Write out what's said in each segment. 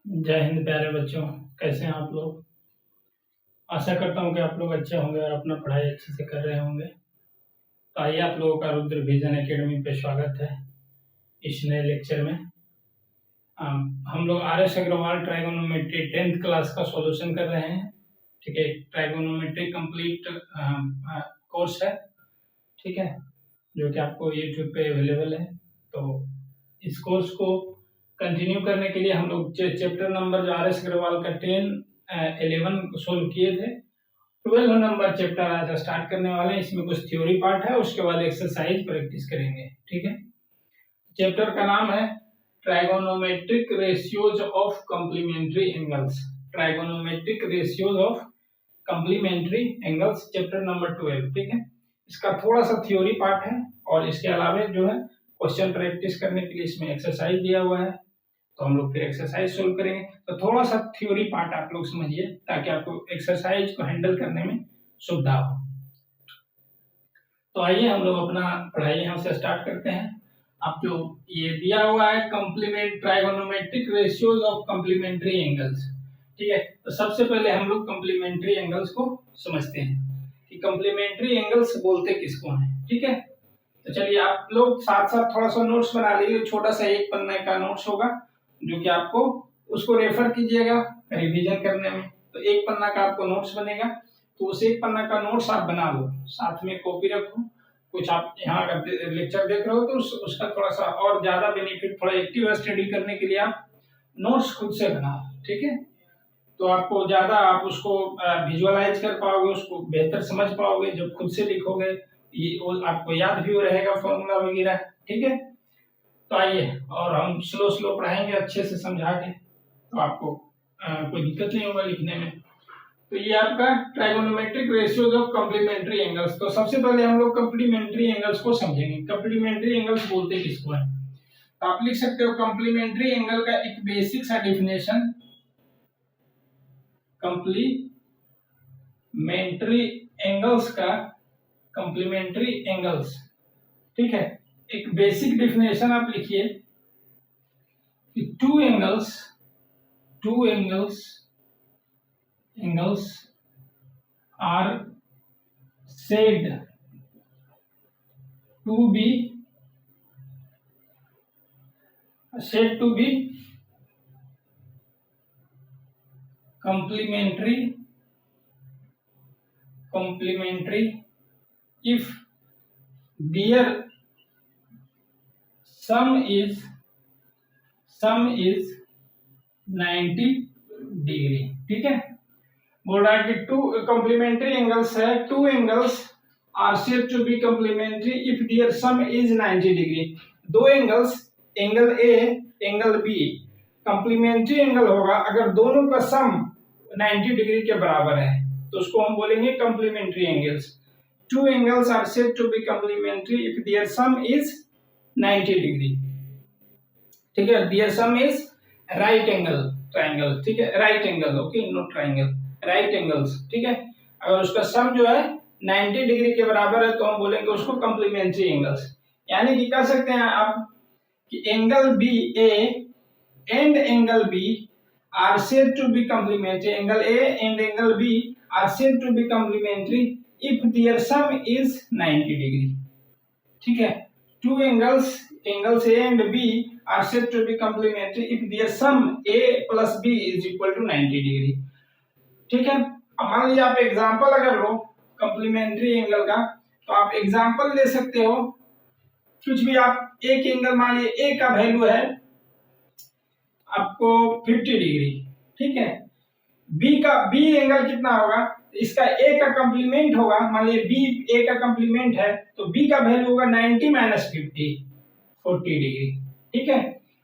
जय हिंद प्यारे बच्चों। कैसे हैं आप लोग। आशा करता हूं कि आप लोग अच्छे होंगे और अपना पढ़ाई अच्छे से कर रहे होंगे। तो आइए आप लोगों का रुद्र विजन एकेडमी पे स्वागत है इस नए लेक्चर में। हम लोग R S Aggarwal trigonometry 10th class का सॉल्यूशन कर रहे हैं। ठीक है, ट्राइगोनोमेट्री कंप्लीट कोर्स है। ठीक है, जो कि आपको यूट्यूब पे अवेलेबल है। तो इस कोर्स को कंटिन्यू करने के लिए हम लोग चैप्टर नंबर जो आर एस अग्रवाल का 11 सोल्व किए थे, 12 नंबर चैप्टर आज स्टार्ट करने वाले हैं। इसमें कुछ थ्योरी पार्ट है, उसके बाद एक्सरसाइज प्रैक्टिस करेंगे। ठीक है, चैप्टर का नाम है trigonometric ratios of complementary angles. Trigonometric ratios of complementary angles, chapter number 12। ठीक है, इसका थोड़ा सा थ्योरी पार्ट है और इसके अलावा जो है क्वेश्चन प्रैक्टिस करने के लिए इसमें एक्सरसाइज दिया हुआ है। तो हम लोग फिर एक्सरसाइज सोल्व करेंगे। तो थोड़ा सा थ्योरी पार्ट आप लोग समझिए ताकि आपको एक्सरसाइज को हैंडल करने में सुविधा हो। तो आइए हम लोग अपना पढ़ाई यहाँ से स्टार्ट करते हैं। आप जो ये दिया हुआ है complement trigonometric ratios of complementary angles. ठीक है, तो सबसे पहले हम लोग कॉम्प्लीमेंट्री एंगल्स को समझते हैं कि कॉम्प्लीमेंट्री एंगल्स बोलते किसको हैं। ठीक है, तो चलिए आप लोग साथ साथ थोड़ा सा नोट्स बना लीजिए। छोटा सा एक पन्ने का नोट्स होगा जो कि आपको उसको रेफर कीजिएगा रिवीजन करने में। तो एक पन्ना का आपको नोट्स बनेगा, तो उस एक पन्ना का नोट्स आप बना लो, साथ में कॉपी रखो। कुछ आप यहाँ अगर लेक्चर देख रहे हो तो उसका थोड़ा सा और ज्यादा बेनिफिट, थोड़ा एक्टिव स्टडी करने के लिए आप नोट्स खुद से बनाओ। ठीक है, तो आपको ज्यादा आप उसको विजुअलाइज कर पाओगे, उसको बेहतर समझ पाओगे जब खुद से लिखोगे। ये आपको याद भी रहेगा फॉर्मूला वगैरह। ठीक है, तो आइए और हम स्लो स्लो पढ़ाएंगे अच्छे से समझा के, तो आपको कोई दिक्कत नहीं होगा लिखने में। तो ये आपका trigonometric ratios of complementary angles. तो सबसे पहले हम लोग कॉम्प्लीमेंट्री एंगल्स को समझेंगे। कॉम्प्लीमेंट्री एंगल्स बोलते किसको है, तो आप लिख सकते हो कॉम्प्लीमेंट्री एंगल का एक बेसिक सा डेफिनेशन। कॉम्प्लीमेंट्री एंगल्स का, कॉम्प्लीमेंट्री एंगल्स, ठीक है, एक बेसिक डेफिनेशन आप लिखिए कि two angles are said to be complementary if their sum is 90 degree. ठीक है, बोल रहा है कि टू कॉम्प्लीमेंट्री एंगल्स है, two angles are said to be complementary if their sum is 90 degree. दो angles, angle A angle B, complementary angle होगा अगर दोनों का सम 90 डिग्री के बराबर है, तो उसको हम बोलेंगे complementary angles. Two angles are said to be complementary if their sum is 90 degree. ठीक है, their sum is right angle triangle. ठीक है, right angle, okay, not triangle, right angles. ठीक है, अगर उसका सम जो है 90 डिग्री के बराबर है तो हम बोलेंगे उसको कॉम्प्लीमेंट्री एंगल्स। यानी कि कह सकते हैं आप कि angle B A and angle B are said to be complementary, angle A and angle B are said to be complementary if their sum is 90 degree. ठीक है, two angles, angles A and B are said to be complementary if their sum a plus b is equal to 90 degree. ठीक है, अब मान लीजिए आप example अगर लो complementary angle का, तो आप एग्जांपल ले सकते हो कुछ भी। आप एक एंगल मान लीजिए a का वैल्यू है आपको 50 डिग्री। ठीक है, b एंगल कितना होगा, इसका a का कॉम्प्लीमेंट होगा, मान लीजिए b a का कॉम्प्लीमेंट है तो b का वैल्यू होगा 90 माइनस 50, 40 डिग्री। ठीक है,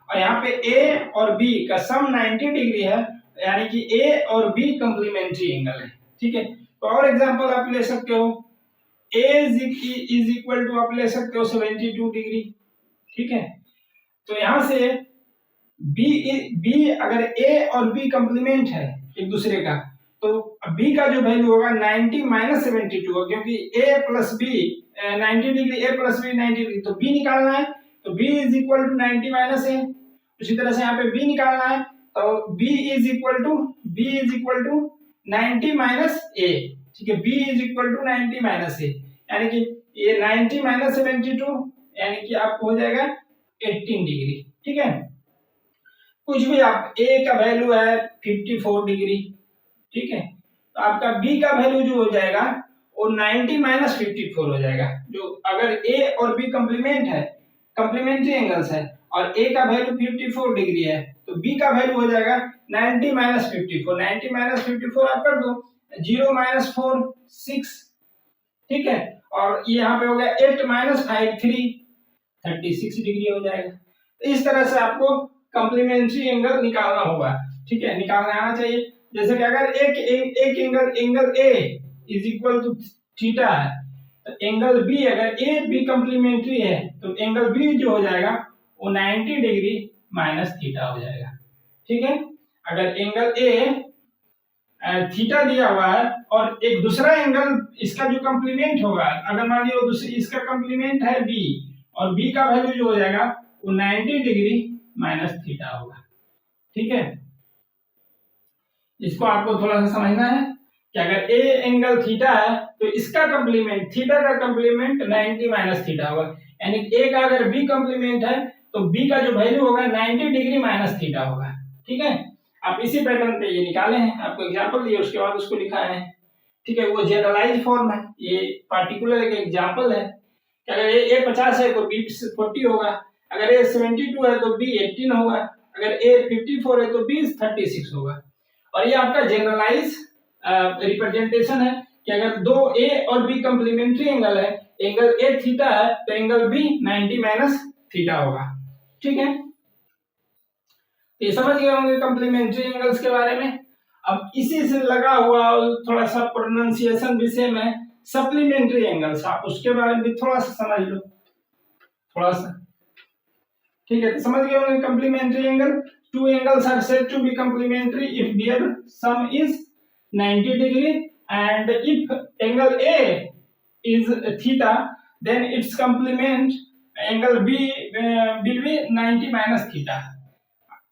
और यहाँ पे a और b का सम 90 डिग्री है, यानी कि a और b कॉम्प्लीमेंट्री एंगल है। ठीक है, तो और एग्जांपल आप ले सकते हो, a इज इक्वल टू आप ले सकते हो 72 डिग्री। ठीक है, तो यहाँ से b अगर a और b कॉम्प्लीमेंट है एक दूसरे का, तो b का जो वैल्यू होगा 90 माइनस 72 होगा, क्योंकि a plus b 90 degree, a plus b 90 degree, तो b निकालना है तो b is equal to 90 minus A. उसी तरह से यहाँ पे b निकालना है तो b is equal to 90 minus a, ठीक है, b is equal to 90 minus a, यानी कि ये 90 माइनस 72 यानी कि आपको हो जाएगा 18 डिग्री, ठीक है। कुछ भी आप a का वैल्यू है 54 डिग्री, ठीक है, तो आपका b का वैल्यू जो हो जाएगा वो 90 माइनस 54 हो जाएगा। जो अगर a और b कंप्लीमेंट है, कंप्लीमेंट्री एंगल्स है, और a का वैल्यू 54 डिग्री है, तो b का वैल्यू हो जाएगा 90 माइनस 54। 90 माइनस 54 आप कर दो, 0 माइनस 4 6, ठीक है, और यहाँ पे हो गया 8 माइनस 5 3 36 डिग्री हो जाएगा। तो इस तरह से आपको कंप्लीमेंट्री एंगल निकालना होगा, ठीक है, निकालना आना चाहिए। जैसे कि अगर एक angle A is equal to theta है, तो एंगल बी, अगर ए बी कंप्लीमेंट्री है तो एंगल बी जो हो जाएगा वो 90 डिग्री माइनस थीटा हो जाएगा, ठीक है। अगर एंगल ए थीटा दिया हुआ है और एक दूसरा एंगल इसका जो कंप्लीमेंट होगा, अगर मान लीजिए दूसरी इसका कंप्लीमेंट है बी, और बी का वैल्यू जो हो जाएगा वो 90 डिग्री माइनस थीटा होगा, ठीक है। इसको आपको थोड़ा सा समझना है कि अगर ए एंगल थीटा है तो इसका कंप्लीमेंट, थीटा का कंप्लीमेंट 90 माइनस थीटा होगा, यानी ए का अगर बी कंप्लीमेंट है तो बी का जो वैल्यू होगा 90 डिग्री माइनस थीटा होगा, ठीक है। आप इसी पैटर्न पे ये निकाले हैं, आपको एग्जांपल दिए उसके बाद उसको लिखा है, ठीक है। वो जनरलाइज फॉर्म है, ये पार्टिकुलर एक एग्जांपल है कि अगर ए 50 है तो बी 40 होगा, अगर ए 72 है तो बी 18 होगा, अगर ए 54 है तो बी 36 होगा। और ये आपका जनरलाइज रिप्रेजेंटेशन है कि अगर दो ए और बी कंप्लीमेंट्री एंगल है, एंगल ए थीटा है तो एंगल बी 90 माइनस थीटा होगा, ठीक है। ये समझ गए होंगे कंप्लीमेंट्री एंगल्स के बारे में। अब इसी से लगा हुआ थोड़ा सा प्रोनाउंसिएशन विषय में सप्लीमेंट्री एंगल्स, आप उसके बारे में भी थोड़ा सा समझ लो, थोड़ा सा, ठीक है। तो समझ गए होंगे complementary angle. Two angles are said to be complementary if their sum is 90 degree, and if angle A is theta, then its complement angle B will be 90 minus theta।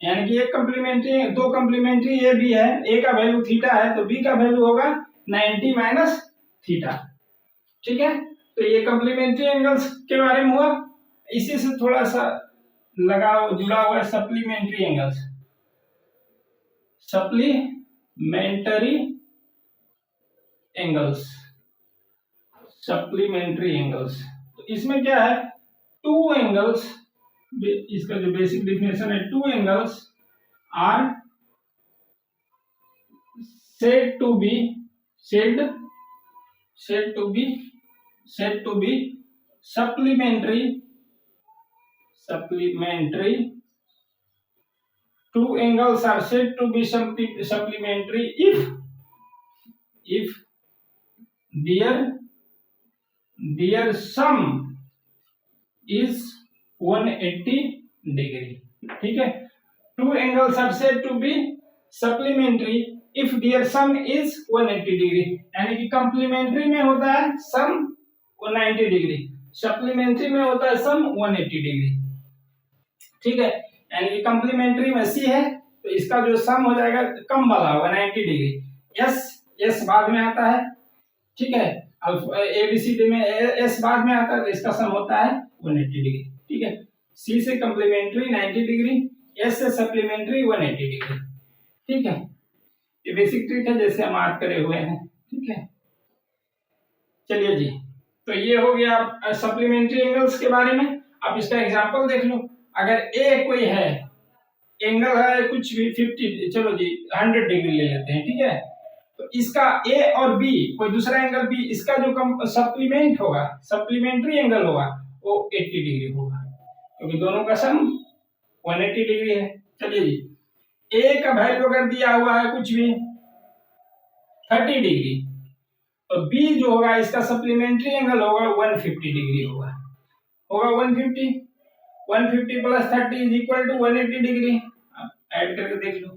यानी कि एक कंप्लीमेंट्री, दो कंप्लीमेंट्री ए बी है, ए का value theta है तो B का value होगा 90 माइनस थीटा, ठीक है। तो ये कंप्लीमेंट्री एंगल्स के बारे में हुआ। इसी से थोड़ा सा जुड़ा हुआ है supplementary angles, supplementary angles, supplementary angles. तो इसमें क्या है, टू एंगल्स, इसका जो बेसिक डेफिनेशन है, two angles are said to be supplementary, two angles are said to be supplementary if their sum is 180 degree, ठीक है। Two angles are said to be supplementary if their sum is 180 degree, यानी कि complementary में होता है सम 190 degree, supplementary में होता है सम 180 डिग्री, ठीक है। यानी कि कंप्लीमेंट्री में सी है तो इसका जो सम हो जाएगा कम वाला होगा 90 डिग्री, एस बाद में आता है, ठीक है। अब एबीसीडी में एस बाद में आता है तो इसका सम होता है 180 डिग्री, ठीक है। सी से कंप्लीमेंट्री 90 डिग्री, एस से सप्लीमेंट्री 180 डिग्री, ठीक है। ये बेसिक ट्रिक है जैसे हम याद करे हुए हैं, ठीक है। चलिए जी, तो ये हो गया सप्लीमेंट्री एंगल्स के बारे में। आप इसका एग्जांपल देख लो। अगर ए कोई है, एंगल है कुछ भी 50, चलो जी 100 डिग्री ले लेते हैं, ठीक है। तो इसका ए और बी, कोई दूसरा एंगल बी, इसका जो सप्लीमेंट होगा, सप्लीमेंट्री एंगल होगा वो 80 डिग्री होगा, क्योंकि दोनों का सम 180 डिग्री है। चलिए जी, ए का वैल्यू अगर दिया हुआ है कुछ भी 30 डिग्री, तो बी जो होगा इसका सप्लीमेंट्री एंगल होगा 150 डिग्री होगा 150 plus 30 is equal to 180 degree. आप ऐड करके देख लो।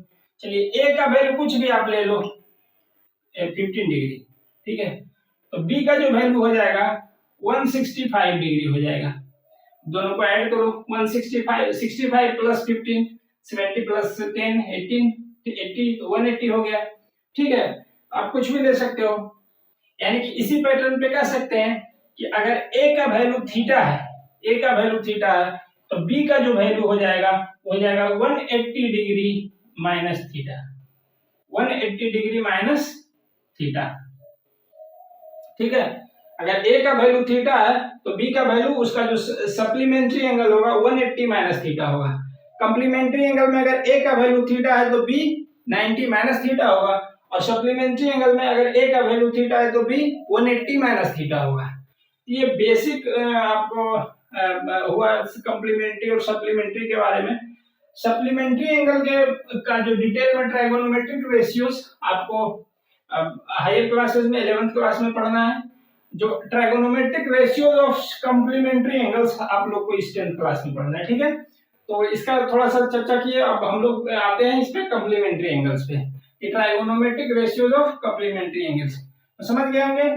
चलिए ए का वैल्यू कुछ भी आप ले लो 15 डिग्री, ठीक है। तो बी का जो वैल्यू हो जाएगा 165 डिग्री हो जाएगा। दोनों को ऐड करो, 165 65 प्लस 15 70 प्लस 10 18 80 तो 180 हो गया। ठीक है, आप कुछ भी ले सकते हो। यानी कि इसी पैटर्न पे कह सकते हैं कि अगर a का वैल्यू थीटा है, a का वैल्यू थीटा है, तो b का जो वैल्यू हो जाएगा 180 degree minus theta, 180 degree minus theta. ठीक है, अगर a का वैल्यू थीटा है तो b का वैल्यू उसका जो सप्लीमेंट्री एंगल होगा 180 माइनस थीटा होगा। कंप्लीमेंट्री एंगल में अगर a का वैल्यू थीटा है तो b 90 माइनस थीटा होगा, और सप्लीमेंट्री एंगल में अगर a का वैल्यू थीटा है तो b 180 माइनस थीटा होगा। ये बेसिक आपको हुआ कंप्लीमेंट्री और सप्लीमेंट्री के बारे में। सप्लीमेंट्री एंगल के का जो डिटेल में ट्राइगोनोमेट्रिक रेशियोज आपको हायर क्लासेस में 11th क्लास में पढ़ना है। जो trigonometric ratios of complementary angles आप लोग को इस 10th क्लास में पढ़ना है। ठीक है, तो इसका थोड़ा सा चर्चा किए। अब हम लोग आते हैं इस पे कंप्लीमेंट्री एंगल्स पे, कि trigonometric ratios of complementary angles. तो समझ गए होंगे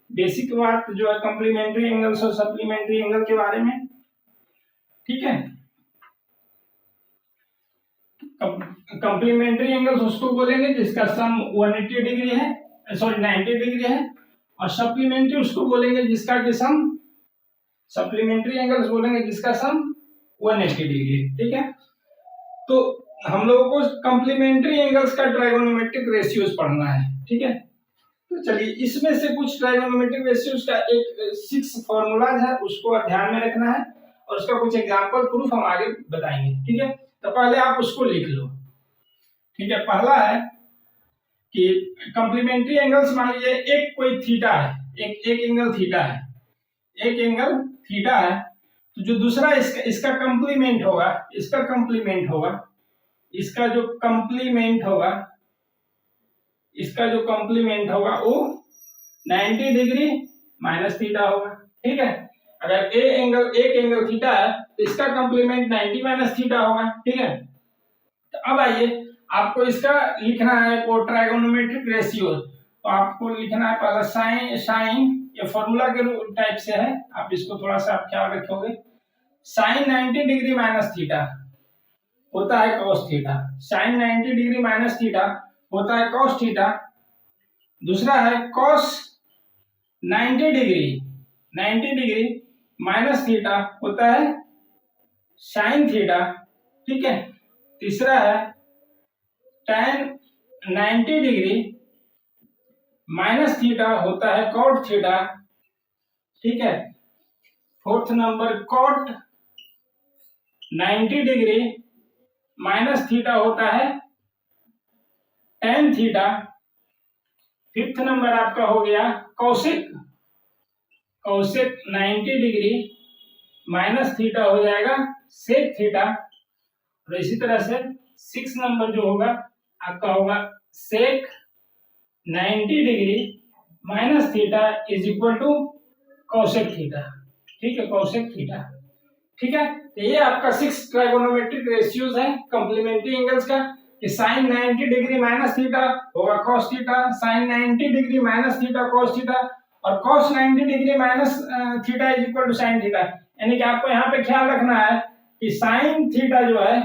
बेसिक बात जो है कंप्लीमेंट्री एंगल्स और सप्लीमेंट्री एंगल के बारे में। ठीक है, कंप्लीमेंट्री एंगल्स उसको बोलेंगे जिसका सम 180 डिग्री है, सॉरी 90 डिग्री है, और सप्लीमेंट्री उसको बोलेंगे जिसका कि सम, सप्लीमेंट्री एंगल्स बोलेंगे जिसका सम 180 डिग्री। ठीक है, तो हम लोगों को कंप्लीमेंट्री एंगल्स का ट्राइगोनोमेट्रिक रेशियोज पढ़ना है। ठीक है, तो चलिए इसमें से कुछ ट्राइगोनोमेट्रिक रेशियोज का एक 6 फॉर्मूलाज है, उसको ध्यान में रखना है, और उसका कुछ एग्जांपल प्रूफ हम आगे बताएंगे। ठीक है, तो पहले आप उसको लिख लो। ठीक है, पहला है कि कंप्लीमेंट्री एंगल्स, मान लीजिए एक कोई थीटा है, एक एंगल थीटा है, एक एंगल थीटा है, तो जो दूसरा इसका कंप्लीमेंट होगा, इसका कंप्लीमेंट होगा, इसका जो कंप्लीमेंट होगा, इसका जो कंप्लीमेंट होगा वो 90 डिग्री माइनस थीटा होगा। ठीक है, अगर एक एंगल थीटा है तो इसका कंप्लीमेंट 90 माइनस थीटा होगा। ठीक है, तो अब आइए आपको इसका लिखना है वो ट्राइगोनोमेट्रिक रेशियो। तो आपको लिखना है पहला साइन, ये फॉर्मूला के टाइप से है, आप इसको थोड़ा सा आप ख्याल रखोगे। साइन 90 डिग्री माइनस थीटा होता है cos theta, sine 90 degree minus theta होता है कॉस थीटा। दूसरा है कॉस 90 डिग्री माइनस थीटा होता है साइन थीटा। ठीक है, तीसरा है tan 90 डिग्री माइनस थीटा होता है कॉट थीटा। ठीक है, fourth number cot 90 degree minus theta होता है tan थीटा। फिफ्थ नंबर आपका हो गया कौशिक 90 डिग्री माइनस थीटा हो जाएगा सेक थीटा। और इसी तरह से 6 नंबर जो होगा आपका होगा sec 90 degree minus theta is equal to cosec theta. ठीक है, कौशिक थीटा। ठीक है, तो ये आपका 6 ट्राइगोनोमेट्रिक रेशियोज है कंप्लीमेंट्री एंगल्स का, कि साइन 90 डिग्री माइनस थीटा होगा cos theta, sine 90 degree minus theta cos theta, और cos 90 degree minus theta is equal to sine theta. यानी कि आपको यहाँ पे ख्याल रखना है कि साइन थीटा जो है,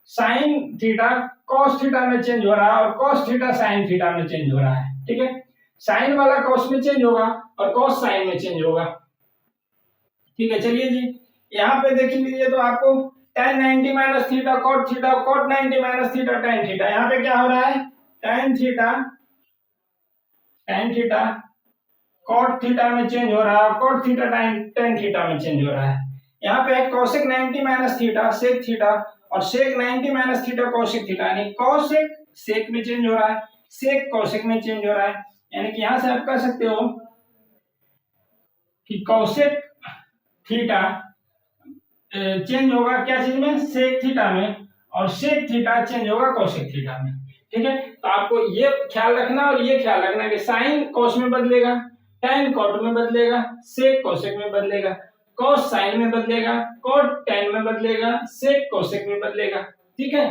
साइन थीटा cos थीटा में चेंज हो रहा है और cos थीटा साइन थीटा में चेंज हो रहा है। ठीक है, साइन वाला cos में चेंज होगा और cos साइन में चेंज होगा। ठीक है, चलिए जी यहाँ पे देख लीजिए, तो आपको tan 90 minus theta cot theta, cot 90 minus theta tan theta, यहाँ पे क्या हो रहा है tan थीटा cot थीटा में चेंज हो रहा है, cot थीटा tan थीटा में चेंज हो रहा है। यहाँ पे है cosec 90 minus theta sec theta, और sec 90 minus theta cosec theta, यानी cosec sec में चेंज हो रहा है, sec cosec में चेंज हो रहा है। यानी कि यहाँ से आप कह सकते हो कि cosec थीटा चेंज होगा क्या चीज में, सेक थीटा में, और सेक थीटा चेंज होगा कोसेक थीटा में। ठीक है, तो आपको ये ख्याल रखना और ये ख्याल रखना कि साइन कोस में बदलेगा, tan कॉट में बदलेगा, सेक कोसेक में बदलेगा, कोस साइन में बदलेगा, कॉट tan में बदलेगा, सेक कोसेक में बदलेगा। ठीक है,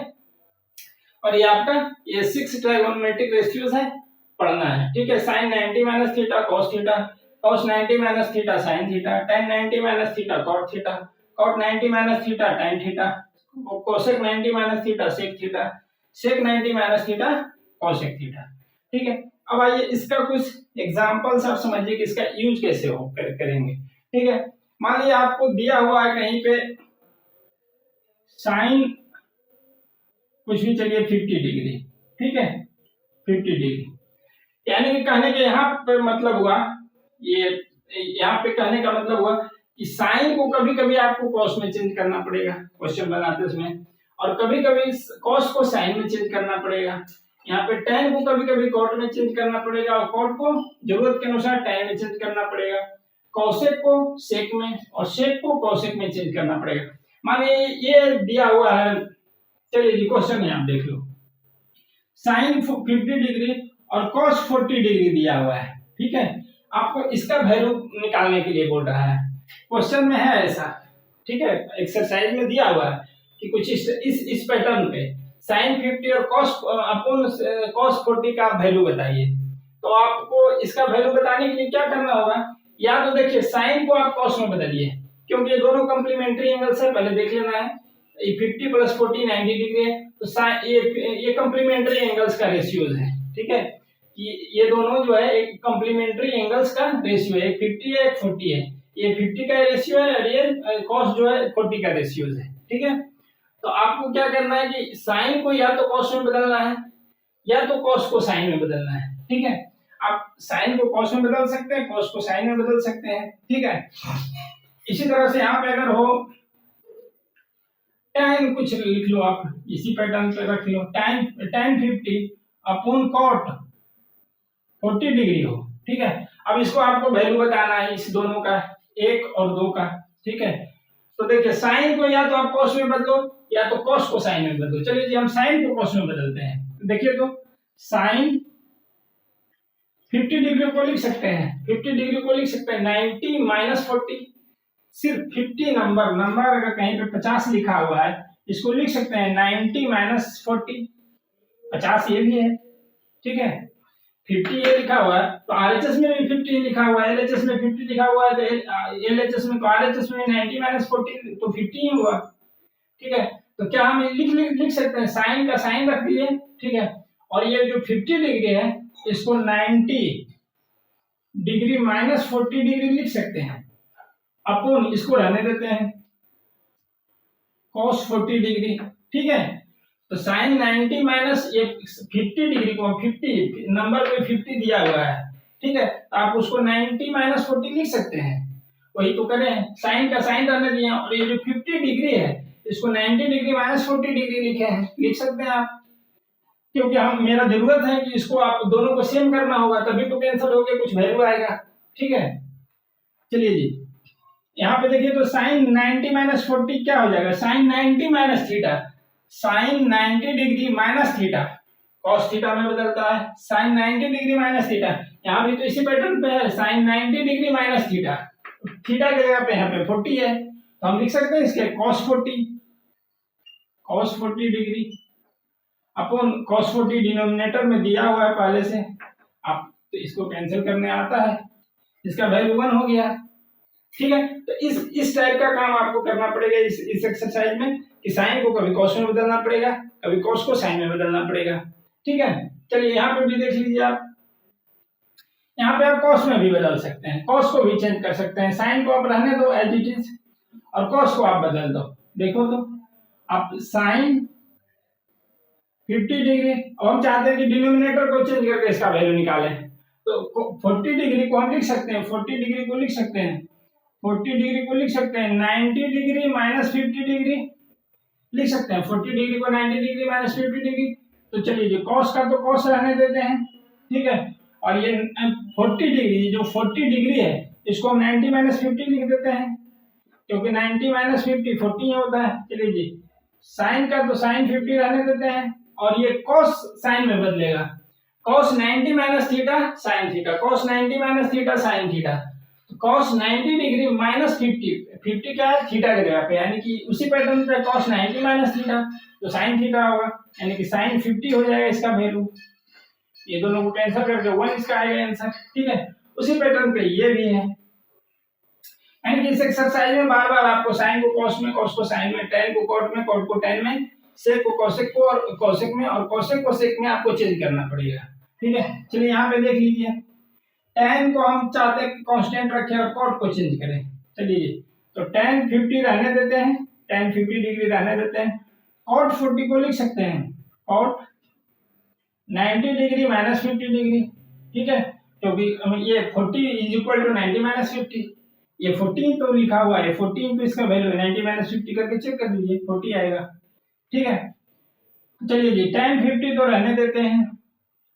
और ये आपका ये 6 ट्राइगोनोमेट्रिक रेशियोज है, पढ़ना है। ठीक है, sine 90 minus theta cos theta, cos 90 minus theta sin theta, tan 90 minus theta cot theta, cot 90 minus theta tan theta, cosec 90 minus theta sec theta, sec 90 minus theta cosec theta. ठीक है, अब आइए इसका कुछ एग्जांपल्स आप समझिए कि इसका यूज कैसे करेंगे। ठीक है, मान लीजिए आपको दिया हुआ है कहीं पे साइन कुछ भी चलिए 50 डिग्री, ठीक है 50 डिग्री, यानी कि कहने के यहाँ पे मतलब हुआ, ये यहाँ पे कहने का मतलब हुआ कि साइन को कभी कभी आपको कॉस में चेंज करना पड़ेगा क्वेश्चन बनाते समय, और कभी कभी कॉस को साइन में चेंज करना पड़ेगा। यहाँ पे tan को कभी कभी कॉट में चेंज करना पड़ेगा और कॉट को जरूरत के अनुसार tan में चेंज करना पड़ेगा, कॉसेक को सेक में और सेक को कॉसेक में चेंज करना पड़ेगा। मानिए ये दिया हुआ है, चलिए जी क्वेश्चन है आप देख लो, साइन 50 डिग्री और कॉस 40 डिग्री दिया हुआ है। ठीक है, आपको इसका वैल्यू निकालने के लिए बोल रहा है, क्वेश्चन में है ऐसा। ठीक है, एक्सरसाइज में दिया हुआ है कि कुछ इस पैटर्न पे साइन 50 और कॉस 40 का वैल्यू बताइए। तो आपको इसका वैल्यू बताने के लिए क्या करना होगा, या तो देखिए साइन को आप कॉस में बदलिए, क्योंकि ये दोनों कॉम्प्लीमेंट्री एंगल्स है, पहले देख लेना है। 50 प्लस 40 90 डिग्री है, तो ये कॉम्प्लीमेंट्री एंगल्स का रेशियोज है। ठीक है, ये दोनों जो है एक कॉम्प्लीमेंट्री एंगल्स का रेशियो है, एक 50 है एक 40 है, ये 50 का रेशियो है और ये कॉस जो है 40 का रेशियो है। ठीक है, तो आपको क्या करना है कि साइन को या तो कॉस में बदलना है या तो कॉस को साइन में बदलना है। ठीक है, आप साइन को कॉस में बदल सकते हैं, कॉस को साइन में बदल सकते हैं। ठीक है, इसी तरह से यहाँ पे अगर हो tan कुछ लिख लो आप, इसी पैटर्न पे रख लो, tan 50 अपॉन कॉट 40 डिग्री हो। ठीक है, अब इसको आपको वैल्यू बताना है इस दोनों का, 1 और 2 का। ठीक है, तो देखिए साइन को या तो आप कॉस में बदलो या तो कॉस को साइन में बदलो। चलिए जी हम साइन को कॉस में बदलते हैं। देखिए तो साइन 50 डिग्री को लिख सकते हैं, 50 डिग्री को लिख सकते हैं 90 माइनस 40, सिर्फ 50 नंबर अगर कहीं पे 50 लिखा हुआ है इसको लिख सकते हैं 90 माइनस 40, 50 ये भी है। ठीक है, 50 ये लिखा हुआ है तो RHS में भी 50 लिखा हुआ है, LHS में 50 लिखा हुआ है तो LHS में, तो RHS में 90 माइनस 40 तो 50 ही हुआ। ठीक है, तो क्या हम लिख सकते हैं, साइन का साइन रख दिए। ठीक है, और ये जो 50 डिग्री है इसको 90 डिग्री माइनस 40 डिग्री लिख सकते हैं, अपन इसको रहने देते हैं cos 40 डिग्री। ठीक है, तो साइन 90 माइनस ये 50 डिग्री को 50 नंबर पे 50 दिया हुआ है। ठीक है, तो आप उसको 90 माइनस 40 लिख सकते हैं, वही तो करें, साइन का साइन रहने दिया, और ये जो 50 डिग्री है इसको 90 डिग्री माइनस 40 डिग्री लिखे हैं, लिख सकते हैं आप, क्योंकि हम मेरा जरूरत है कि इसको आप दोनों को सेम करना होगा, तभी तो कैंसिल हो गया कुछ वैल्यू आएगा। ठीक है, चलिए जी यहाँ पे देखिए तो साइन 90 माइनस 40 क्या हो जाएगा, sine 90 minus theta, sine 90 degree minus theta cos theta में बदलता है, साइन 90 डिग्री माइनस थीटा, यहाँ भी तो इसी पैटर्न पे है, sine 90 degree minus theta, theta की जगह पे यहाँ पे 40 है तो हम लिख सकते हैं इसके cos 40 डिग्री अपन cos 40 डिनोमिनेटर में दिया हुआ है पहले से, आप तो इसको कैंसिल करने आता है, इसका वैल्यू 1 हो गया। ठीक है, तो इस टाइप का काम आपको करना पड़ेगा इस एक्सरसाइज में कि साइन को कभी कॉस में बदलना पड़ेगा, कभी कॉस को साइन में बदलना पड़ेगा। ठीक है, चलिए यहाँ पे भी देख लीजिए आप, यहाँ पे आप कॉस में भी बदल सकते हैं, कॉस को भी चेंज कर सकते हैं, साइन को आप रहने दो एज इट इज और कॉस को आप बदल दो। देखो तो आप साइन 50 डिग्री, अब हम चाहते हैं कि डिनोमिनेटर को चेंज करके इसका वैल्यू निकालें, तो 40 डिग्री को हम लिख सकते हैं, 40 डिग्री को लिख सकते हैं, 40 डिग्री को लिख सकते हैं 90 डिग्री माइनस 50 डिग्री लिख सकते हैं, 40 डिग्री को 90 डिग्री माइनस 50 डिग्री। तो चलिए जी कॉस का तो कॉस रहने देते हैं। ठीक है, और ये 40 डिग्री जो 40 डिग्री है इसको हम 90 माइनस 50 लिख देते हैं, क्योंकि 90 माइनस 50 40 होता है। चलिए जी साइन का तो साइन 50 रहने देते हैं, और ये कॉस साइन में बदलेगा, cos 90 minus theta sine theta, cos 90 minus theta sine theta, cos 90 degree minus 50 क्या है थीटा की जगह पे, यानी कि उसी पैटर्न पे cos 90 माइनस थीटा तो साइन थीटा होगा, यानी कि साइन 50 हो जाएगा इसका वैल्यू, ये दोनों को कैंसिल करके 1 इसका आएगा आंसर। ठीक है, उसी पैटर्न पे ये भी है, यानी कि इस एक्सरसाइज में बार बार आपको साइन को कॉस में, कॉस को साइन में, टैन को कॉट में, कॉट को टैन में, सेक को कॉसेक को और कॉसेक में, और कॉसेक को सेक में आपको चेंज करना पड़ेगा। ठीक है, चलिए यहाँ पे देख लीजिए, टैन को हम चाहते हैं कांस्टेंट रखें और कॉट को चेंज करें। चलिए, तो टैन 50 रहने देते हैं, टैन 50 डिग्री रहने देते हैं। कॉट 40 को लिख सकते हैं कॉट 90 डिग्री माइनस 50 डिग्री। ठीक है, क्योंकि ये 40 इज इक्वल टू 90 माइनस 50, ये 40 तो लिखा हुआ है, 40 तो इसका वैल्यू है, 90 माइनस 50 करके चेक कर दीजिए, 40 आएगा। ठीक है, चलिए जी, tan 50 तो रहने देते हैं,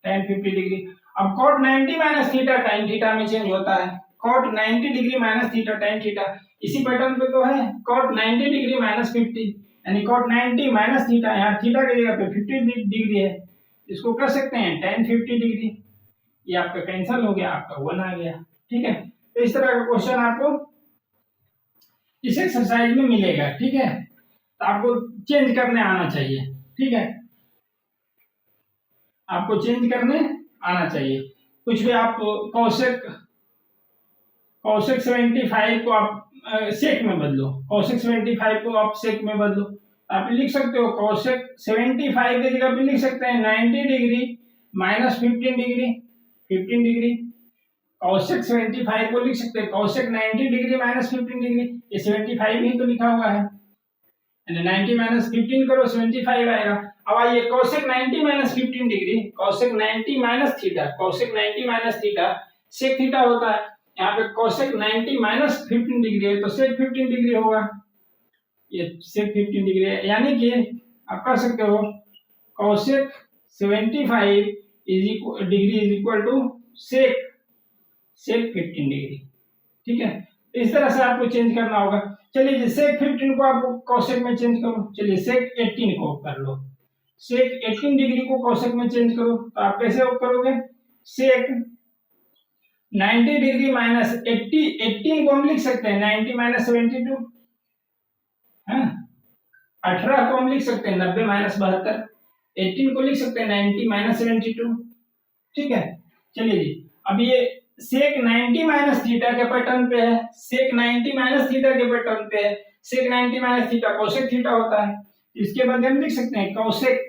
tan 50 डिग्री। अब cot 90 minus theta tan theta में चेंज होता है, cot 90 degree minus theta tan theta इसी पैटर्न पे तो है, cot 90 डिग्री माइनस 50, यानी cot 90 माइनस थीटा, यहाँ थीटा की जगह पे 50 डिग्री है, इसको कर सकते हैं tan 50 डिग्री। ये आपका कैंसिल हो गया, आपका 1 आ गया। ठीक है, तो इस तरह का क्वेश्चन आपको इस एक्सरसाइज में मिलेगा। ठीक है, तो आपको चेंज करने आना चाहिए। ठीक है, आपको चेंज करने आना चाहिए। कुछ भी आप कौशिक 75 को आप सेक में बदलो, कौशिक 75 को आप सेक में बदलो, आप लिख सकते हो कौशिक 75 की जगह पे लिख सकते हैं 90 degree minus 15 degree, 15 degree. Kaushik 75 को लिख सकते हैं कौशिक 90 डिग्री माइनस 15 डिग्री, ये 75 ही तो लिखा हुआ है, 90 माइनस 15 करो 75 आएगा। अब आइए cosec 90 minus 15 degree, cosec 90 minus theta, cosec 90 minus theta sec theta होता है, यहाँ पे कौशिक 90 माइनस 15 डिग्री है तो सेक 15 डिग्री होगा, ये सेक 15 डिग्री है। यानी कि आप कर सकते हो cosec 75 degree is equal to sec 15 degree. ठीक है, इस तरह से आपको चेंज करना होगा। चलिए जी, सेक 15 को आप कौशिक में चेंज करो, चलिए सेक 18 को कर लो, सेक 18 डिग्री को कौशिक में चेंज करो, तो आप कैसे करोगे, सेक 90 डिग्री माइनस 80, 18 को हम लिख सकते हैं 90 माइनस 72 है, 18 को हम लिख सकते हैं 90 माइनस 72, 18 को लिख सकते हैं 90 माइनस 72। ठीक है, चलिए जी, अब ये सेक 90 माइनस थीटा के पैटर्न पे है, सेक 90 माइनस थीटा के पैटर्न पे है, सेक 90 माइनस थीटा कौशिक थीटा होता है, इसके बदले हम लिख सकते हैं कौशिक,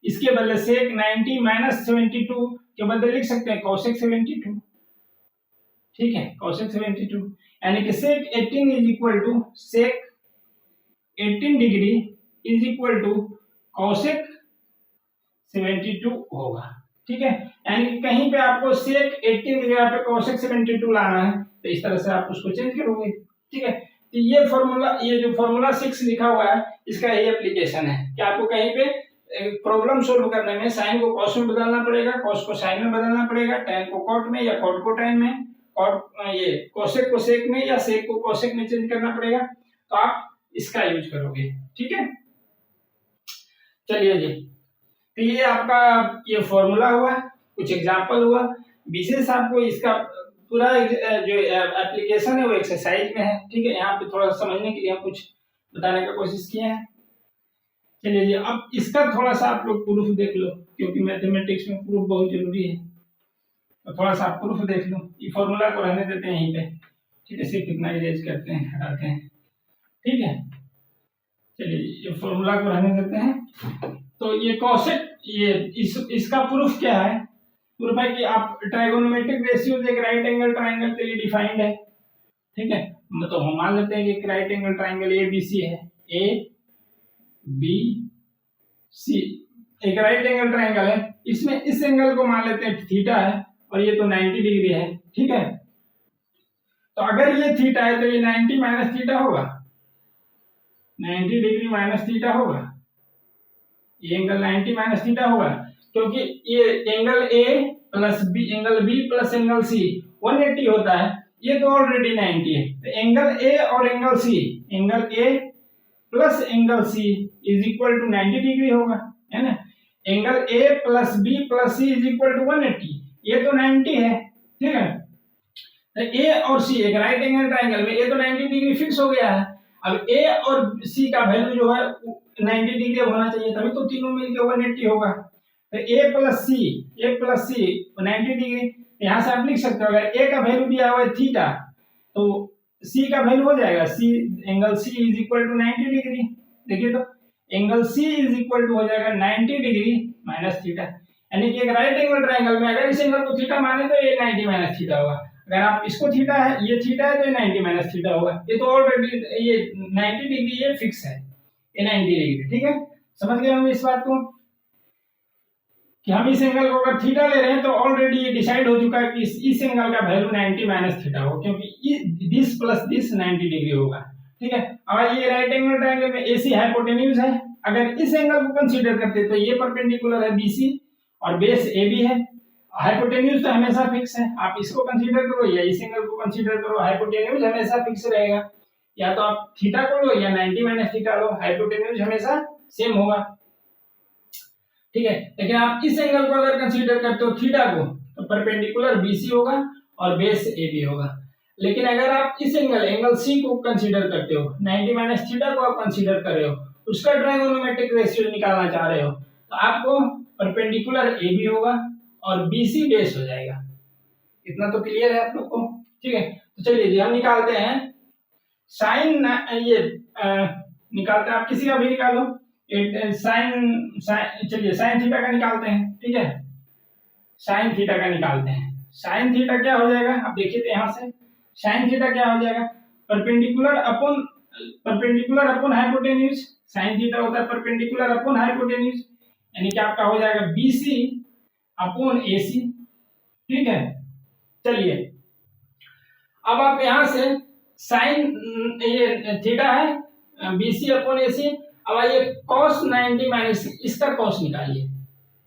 इसके बदले सेक 90 माइनस 72 के बदले लिख सकते हैं कौशिक 72। ठीक है, कौशिक 72, यानी कि sec 18 is equal to sec 18 degree is equal to cosec 72 होगा। ठीक है, यानी कि कहीं पे आपको सेक 18 की जगह पे कौशिक 72 लाना है, तो इस तरह से आप उसको चेंज करोगे। ठीक है, तो ये फॉर्मूला, ये जो फॉर्मूला 6 लिखा हुआ है, इसका यही एप्लीकेशन है कि आपको कहीं पे प्रॉब्लम सोल्व करने में साइन को कॉस में बदलना पड़ेगा, कॉस को साइन में बदलना पड़ेगा, टैन को कॉट में या कॉट को टैन में, कॉट ये कौशिक को सेक में या सेक को कौशिक में चेंज करना पड़ेगा, तो आप इसका यूज करोगे। ठीक है, चलिए जी, तो ये आपका ये फॉर्मूला हुआ, कुछ एग्जांपल हुआ, विशेष आपको इसका पूरा जो एप्लीकेशन है वो एक्सरसाइज में है। ठीक है, यहाँ पे थोड़ा समझने के लिए हम कुछ बताने का कोशिश किए हैं। चलिए जी, अब इसका थोड़ा सा आप लोग प्रूफ देख लो, क्योंकि मैथमेटिक्स में प्रूफ बहुत जरूरी है, तो थोड़ा सा आप प्रूफ देख लो। ये फॉर्मूला को रहने देते हैं यहीं पे, ठीक है, सिर्फ इतना इरेज करते हैं, हटाते हैं। ठीक है, चलिए ये फॉर्मूला को रहने देते हैं। तो ये कौशिक, ये इसका प्रूफ क्या है, प्रूफ है कि आप ट्राइगोनोमेट्रिक रेशियोज एक राइट एंगल ट्रायंगल के लिए डिफाइंड है। ठीक है, तो हम मान लेते हैं कि एक राइट एंगल ट्रायंगल ABC है, ABC एक राइट एंगल ट्रायंगल है, इसमें इस एंगल को मान लेते हैं थीटा है और ये तो 90 डिग्री है। ठीक है, तो अगर ये थीटा है तो ये 90 माइनस थीटा होगा, 90 डिग्री माइनस थीटा होगा, ये एंगल 90 माइनस थीटा होगा, क्योंकि ये angle A plus B, angle B plus angle C 180 होता है, ये तो ऑलरेडी 90 है, तो एंगल A और angle C, angle A plus angle C is equal to 90 degree होगा, है ना। Angle A plus B plus C is equal to 180, ये तो 90 है। ठीक है, तो A और C एक राइट एंगल ट्रायंगल में A तो 90 डिग्री फिक्स हो गया है, अब A और C का वैल्यू जो है 90 डिग्री होना चाहिए, तभी तो तीनों मिलकर 180 होगा। तो A प्लस C 90 डिग्री, यहाँ से आप लिख सकते हो, अगर A का वैल्यू दिया हुआ है थीटा, तो सी का वैल्यू हो जाएगा C, angle C is equal to 90 degree. देखिए तो angle C is equal to हो जाएगा 90 डिग्री माइनस थीटा, यानी कि एक राइट एंगल ट्रायंगल में अगर इस एंगल को थीटा माने तो ये 90 माइनस थीटा होगा, अगर आप इसको थीटा है, ये थीटा है तो ये 90 माइनस थीटा होगा। ये तो ऑलरेडी ये 90 डिग्री ये फिक्स है, ये 90 डिग्री, ठीक है। समझ गए हम इस बात को कि हम इस एंगल को अगर थीटा ले रहे हैं तो ऑलरेडी ये डिसाइड हो चुका है कि इस एंगल का वैल्यू 90 माइनस थीटा होगा, क्योंकि दिस प्लस दिस 90 डिग्री होगा, ठीक है। और ये राइट एंगल ट्रायंगल में एसी हाइपोटेन्यूज है, अगर इस एंगल को कंसीडर करते तो ये परपेंडिकुलर है बीसी और बेस एबी है। हाइपोटेन्यूज तो हमेशा फिक्स है, आप इसको कंसीडर करो या इस एंगल को कंसीडर करो, हाइपोटेन्यूज हमेशा फिक्स रहेगा। या तो आप थीटा को लो या 90 माइनस थीटा लो, हाइपोटेन्यूज हमेशा सेम होगा, ठीक है। लेकिन आप इस एंगल को अगर कंसीडर करते हो थीटा को तो परपेंडिकुलर बीसी होगा और बेस एबी होगा। लेकिन अगर आप इस एंगल सी को कंसीडर करते हो, 90 माइनस थीटा को आप कंसीडर कर रहे हो, उसका ट्रायगोनोमेट्रिक रेशियो निकालना चाह रहे हो, तो आपको परपेंडिकुलर एबी होगा और बीसी बेस हो जाएगा। इतना तो क्लियर है आप लोग को, ठीक है। तो चलिए जी हम निकालते हैं साइन, ये निकालते हैं, आप किसी का भी निकालो, साइन चलिए साइन थीटा का निकालते हैं, ठीक है। साइन थीटा का निकालते हैं, साइन थीटा क्या हो जाएगा, आप देखिए तो यहाँ से साइन थीटा क्या हो जाएगा, perpendicular upon hypotenuse. Sign theta होता है परपेंडिकुलर अपॉन हाइपोटेन्यूज, यानी कि आपका हो जाएगा बीसी अपॉन एसी, ठीक है। चलिए अब आप यहां से साइन ये थीटा है बीसी अपॉन एसी, अब आइए cos 90 माइनस इसका cos निकालिए,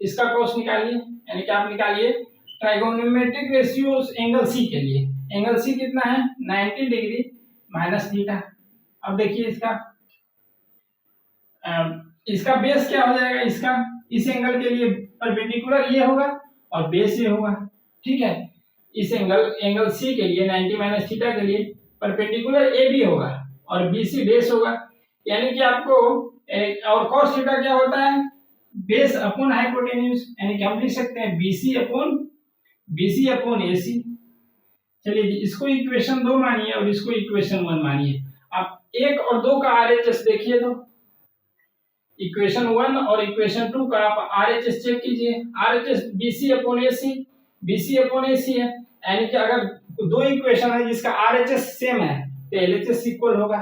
इसका cos निकालिए, यानी कि आप निकालिए ट्राइगोनोमेट्रिक रेशियो एंगल सी के लिए। एंगल सी कितना है 90 डिग्री माइनस थीटा। अब देखिए इसका बेस क्या हो जाएगा, इसका इस एंगल के लिए परपेंडिकुलर ये होगा और बेस ये होगा, ठीक है। इस एंगल सी के लिए 90 माइनस थीटा के लिए परपेंडिकुलर ए बी होगा और बीसी बेस होगा, यानी कि आपको और cos थीटा क्या होता है बेस अपॉन हाइपोटेन्यूज, यानी कि हम लिख सकते हैं बीसी अपॉन एसी। चलिए जी इसको इक्वेशन 2 मानिए और इसको इक्वेशन 1 मानिए। आप 1 और 2 का आरएचएस देखिए, तो इक्वेशन 1 और इक्वेशन 2 का आप आरएचएस चेक कीजिए। आरएचएस बीसी अपॉन एसी है, यानी कि अगर दो इक्वेशन है जिसका आरएचएस सेम है तो एलएचएस इक्वल होगा,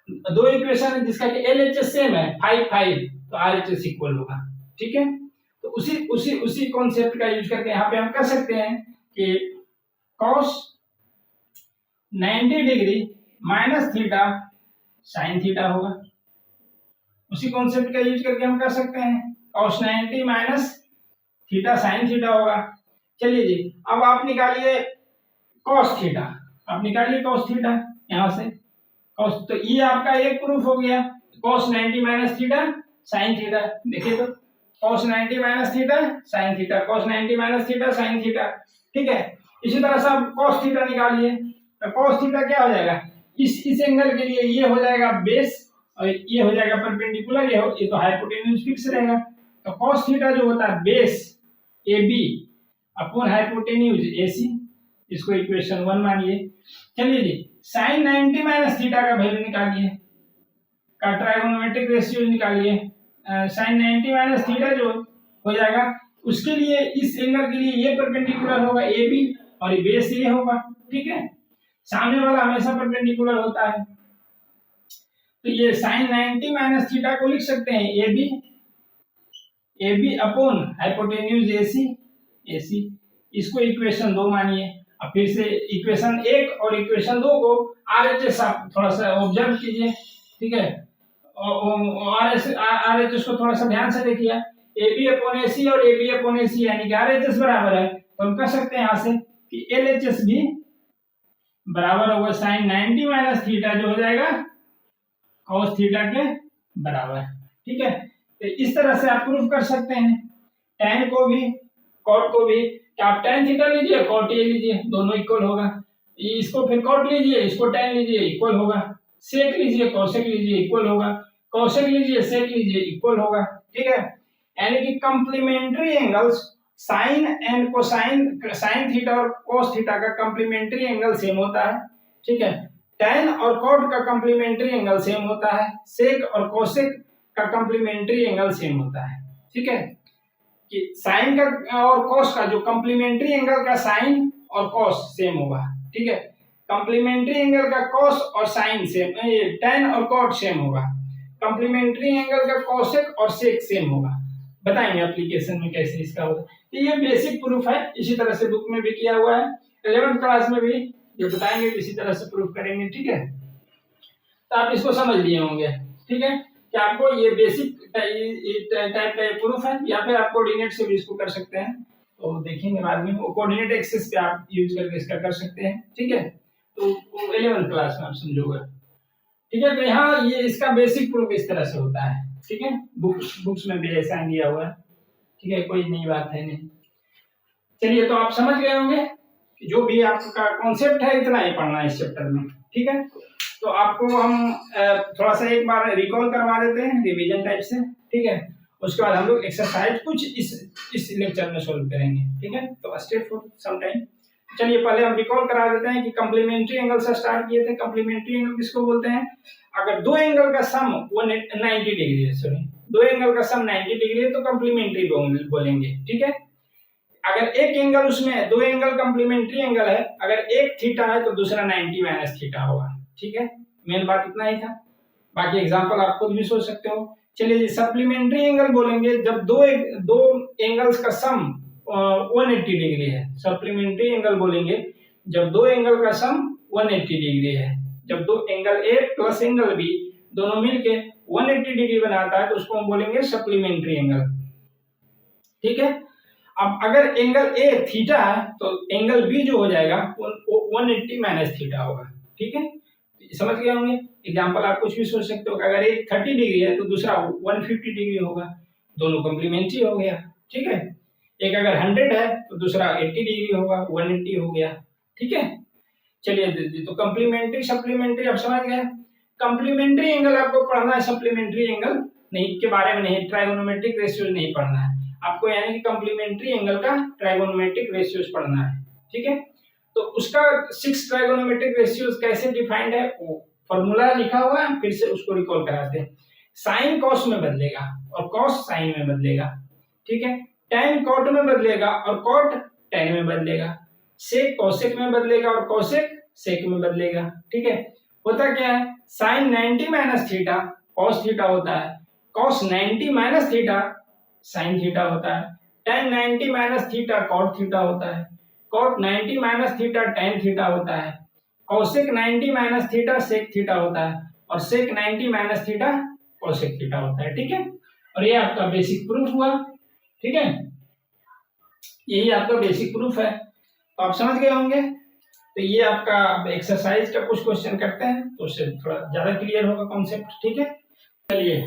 दो इक्वेशन है जिसका एलएचएस सेम है 5 तो आरएचएस इक्वल होगा, ठीक है। तो उसी कॉन्सेप्ट का यूज करके यहाँ पे हम कह सकते हैं कि cos 90 degree minus theta sine theta होगा। उसी कॉन्सेप्ट का यूज करके हम कर सकते हैं cos 90 minus theta sine theta होगा। चलिए जी अब आप निकालिए cos थीटा, आप निकालिए cos थीटा यहाँ से cos, तो ये आपका एक प्रूफ हो गया cos 90 minus theta sine theta. देखिए तो cos 90 minus theta sine theta, cos 90 minus theta sine theta, ठीक है। इसी तरह से आप cos थीटा निकालिए, तो cos थीटा क्या हो जाएगा इस एंगल के लिए ये हो जाएगा बेस और ये हो जाएगा परपेंडिकुलर, ये तो हाइपोटेन्यूज फिक्स रहेगा। तो cos थीटा जो होता है base A B upon hypotenuse A, C equation 1 मानिए। चलिए जी sin 90 माइनस थीटा का वैल्यू निकालिए, का ट्राइगोनोमेट्रिक रेशियो निकालिए। sin 90 माइनस थीटा जो हो जाएगा उसके लिए इस एंगल के लिए ये परपेंडिकुलर होगा ए बी और ये बेस ये होगा, ठीक है। सामने वाला हमेशा परपेंडिकुलर होता है, तो ये sin 90 माइनस थीटा को लिख सकते हैं A B upon hypotenuse A, C equation 2 मानिए। अब फिर से इक्वेशन 1 और इक्वेशन 2 को आरएचएस आप थोड़ा सा ऑब्जर्व कीजिए, ठीक है। आरएचएस को थोड़ा सा ध्यान से देखिए, ए बी अपॉन एसी और ए बी अपॉन एसी यानी कि आरएचएस बराबर है, तो हम कह सकते हैं यहाँ से कि एलएचएस भी बराबर होगा sin 90 माइनस थीटा जो हो जाएगा cos थीटा के बराबर, ठीक है। तो इस तरह से आप प्रूफ कर सकते हैं tan को भी cot को भी, कि आप tan थीटा लीजिए cot ये लीजिए दोनों इक्वल होगा, इसको फिर cot लीजिए इसको tan लीजिए इक्वल होगा, sec लीजिए cosec लीजिए इक्वल होगा, cosec लीजिए sec लीजिए इक्वल होगा, ठीक है। यानी कि complementary angles sine and cosine, sine theta और cos थीटा का कंप्लीमेंट्री एंगल सेम होता है, ठीक है। tan और cot का कॉम्प्लीमेंट्री एंगल सेम होता है, sec और cosec का कॉम्प्लीमेंट्री एंगल सेम होता है। ठीक है, कि साइन का और cos का जो कॉम्प्लीमेंट्री एंगल का साइन और cos सेम होगा। ठीक है, कॉम्प्लीमेंट्री एंगल का cos और साइन सेम, tan और cot सेम होगा। कॉम्प्लीमेंट्री एंगल का cosec और sec सेम होगा। बताएंगे एप्लीकेशन में कैसे इसका होगा। तो ये बेसिक प्रूफ है, इसी तरह से बुक में भी किया हुआ है, 11th क्लास में भी ये बताएंगे, इसी तरह से प्रूफ करेंगे। ठीक है, तो आप इसको समझ लिए होंगे। ठीक है, कि आपको ये बेसिक टाइप का प्रूफ है, या फिर आप कोऑर्डिनेट से भी इसको कर सकते हैं, तो देखेंगे बाद में। वो कोऑर्डिनेट एक्सिस पे आप यूज करके इसका कर सकते हैं। ठीक है, तो 11th क्लास में आप समझोगे। ठीक है, तो यहाँ ये इसका बेसिक प्रूफ इस तरह से होता है। ठीक है, बुक्स में भी ऐसा दिया हुआ है। ठीक है, कोई नई बात है नहीं। चलिए, तो आप समझ गए होंगे कि जो भी आपका कॉन्सेप्ट है इतना ही पढ़ना है इस चैप्टर में। ठीक है, तो आपको हम थोड़ा सा एक बार रिकॉल करवा देते हैं रिवीजन टाइप से। ठीक है, उसके बाद हम लोग एक्सरसाइज कुछ इस लेक्चर में सोल्व करेंगे। ठीक है, तो स्टे फॉर सम टाइम। चलिए, पहले हम रिकॉल करा देते हैं कि कॉम्प्लीमेंट्री एंगल से स्टार्ट किए थे। कॉम्प्लीमेंट्री एंगल किसको बोलते हैं? अगर दो एंगल का सम 90 डिग्री है, सॉरी, दो एंगल का सम 90 डिग्री है तो कॉम्प्लीमेंट्री बोलेंगे। ठीक है, अगर एक एंगल, उसमें दो एंगल कॉम्प्लीमेंट्री एंगल है, अगर एक थीटा है तो दूसरा 90 माइनस थीटा होगा। ठीक है, मेन बात इतना ही था, बाकी एग्जांपल आप खुद भी सोच सकते हो। चलिए, सप्लीमेंट्री एंगल बोलेंगे जब दो एंगल्स का सम 180 डिग्री है। सप्लीमेंट्री एंगल बोलेंगे जब दो एंगल का सम 180 डिग्री है। जब दो angle A plus angle B दोनों मिलके 180 डिग्री बनाता है तो उसको हम बोलेंगे सप्लीमेंट्री एंगल। ठीक है, अब अगर एंगल ए थीटा है तो एंगल बी जो हो जाएगा 180 माइनस थीटा होगा। ठीक है, समझ गए होंगे। एग्जांपल आप कुछ भी सोच सकते हो कि अगर एक 30 डिग्री है तो दूसरा 150 डिग्री होगा, दोनों कॉम्प्लीमेंट्री हो गया। ठीक है, एक अगर 100 है तो दूसरा 80 डिग्री होगा, 180 हो गया। ठीक है, चलिए, तो कॉम्प्लीमेंट्री सप्लीमेंट्री आप समझ गए। कॉम्प्लीमेंट्री एंगल आपको पढ़ना है, सप्लीमेंट्री एंगल नहीं के बारे में नहीं, ट्राइगोनोमेट्रिक रेशियोज नहीं पढ़ना है आपको, यानी कि कॉम्प्लीमेंट्री एंगल का ट्राइगोनोमेट्रिक रेशियोज पढ़ना है। ठीक है, तो उसका 6 ट्राइगोनोमेट्रिक रेशियोज कैसे डिफाइंड है, वो फॉर्मूला लिखा हुआ है, फिर से उसको रिकॉल कराते हैं। साइन कॉस में बदलेगा और कॉस साइन में बदलेगा। ठीक है, tan कॉट में बदलेगा और कॉट tan में बदलेगा। सेक कोसेक में बदलेगा और कोसेक सेक में बदलेगा। ठीक है, होता क्या है, sine 90 minus theta cos theta होता है, cos 90 minus theta sine theta होता है, tan 90 minus theta cot theta होता है, cot 90 minus theta tan theta होता है, cosec 90 minus theta sec theta होता है, और sec 90 minus theta cosec theta होता है। ठीक है, और ये आपका बेसिक प्रूफ हुआ। ठीक है, यही आपका बेसिक प्रूफ है, तो आप समझ गए होंगे। तो ये आपका एक्सरसाइज का कुछ क्वेश्चन करते हैं तो उससे थोड़ा ज्यादा क्लियर होगा कॉन्सेप्ट। ठीक है, चलिए,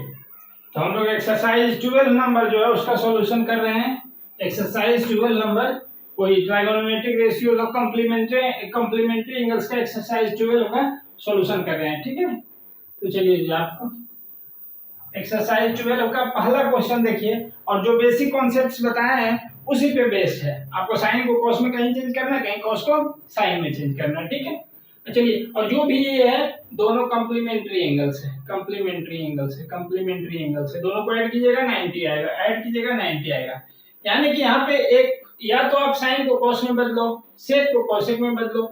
तो हम लोग एक्सरसाइज 12 नंबर जो है उसका सॉल्यूशन कर रहे हैं। एक्सरसाइज 12 नंबर कोई trigonometric ratios of complementary angles का एक्सरसाइज 12 का सॉल्यूशन कर रहे हैं। ठीक है, तो चलिए, आपको एक्सरसाइज 12 का पहला क्वेश्चन देखिए, और जो बेसिक कॉन्सेप्ट्स बताए हैं उसी पे बेस्ड है। आपको साइन को कॉस में कहीं चेंज करना है, कहीं कॉस को साइन में चेंज करना है। ठीक है, चलिए, और जो भी ये है दोनों कॉम्प्लीमेंट्री एंगल्स है, कॉम्प्लीमेंट्री एंगल्स है, दोनों को ऐड कीजिएगा 90 आएगा, ऐड कीजिएगा 90 आएगा। यानी कि यहाँ पे एक, या तो आप साइन को कॉस में बदलो, सेक को कोसेक में बदलो,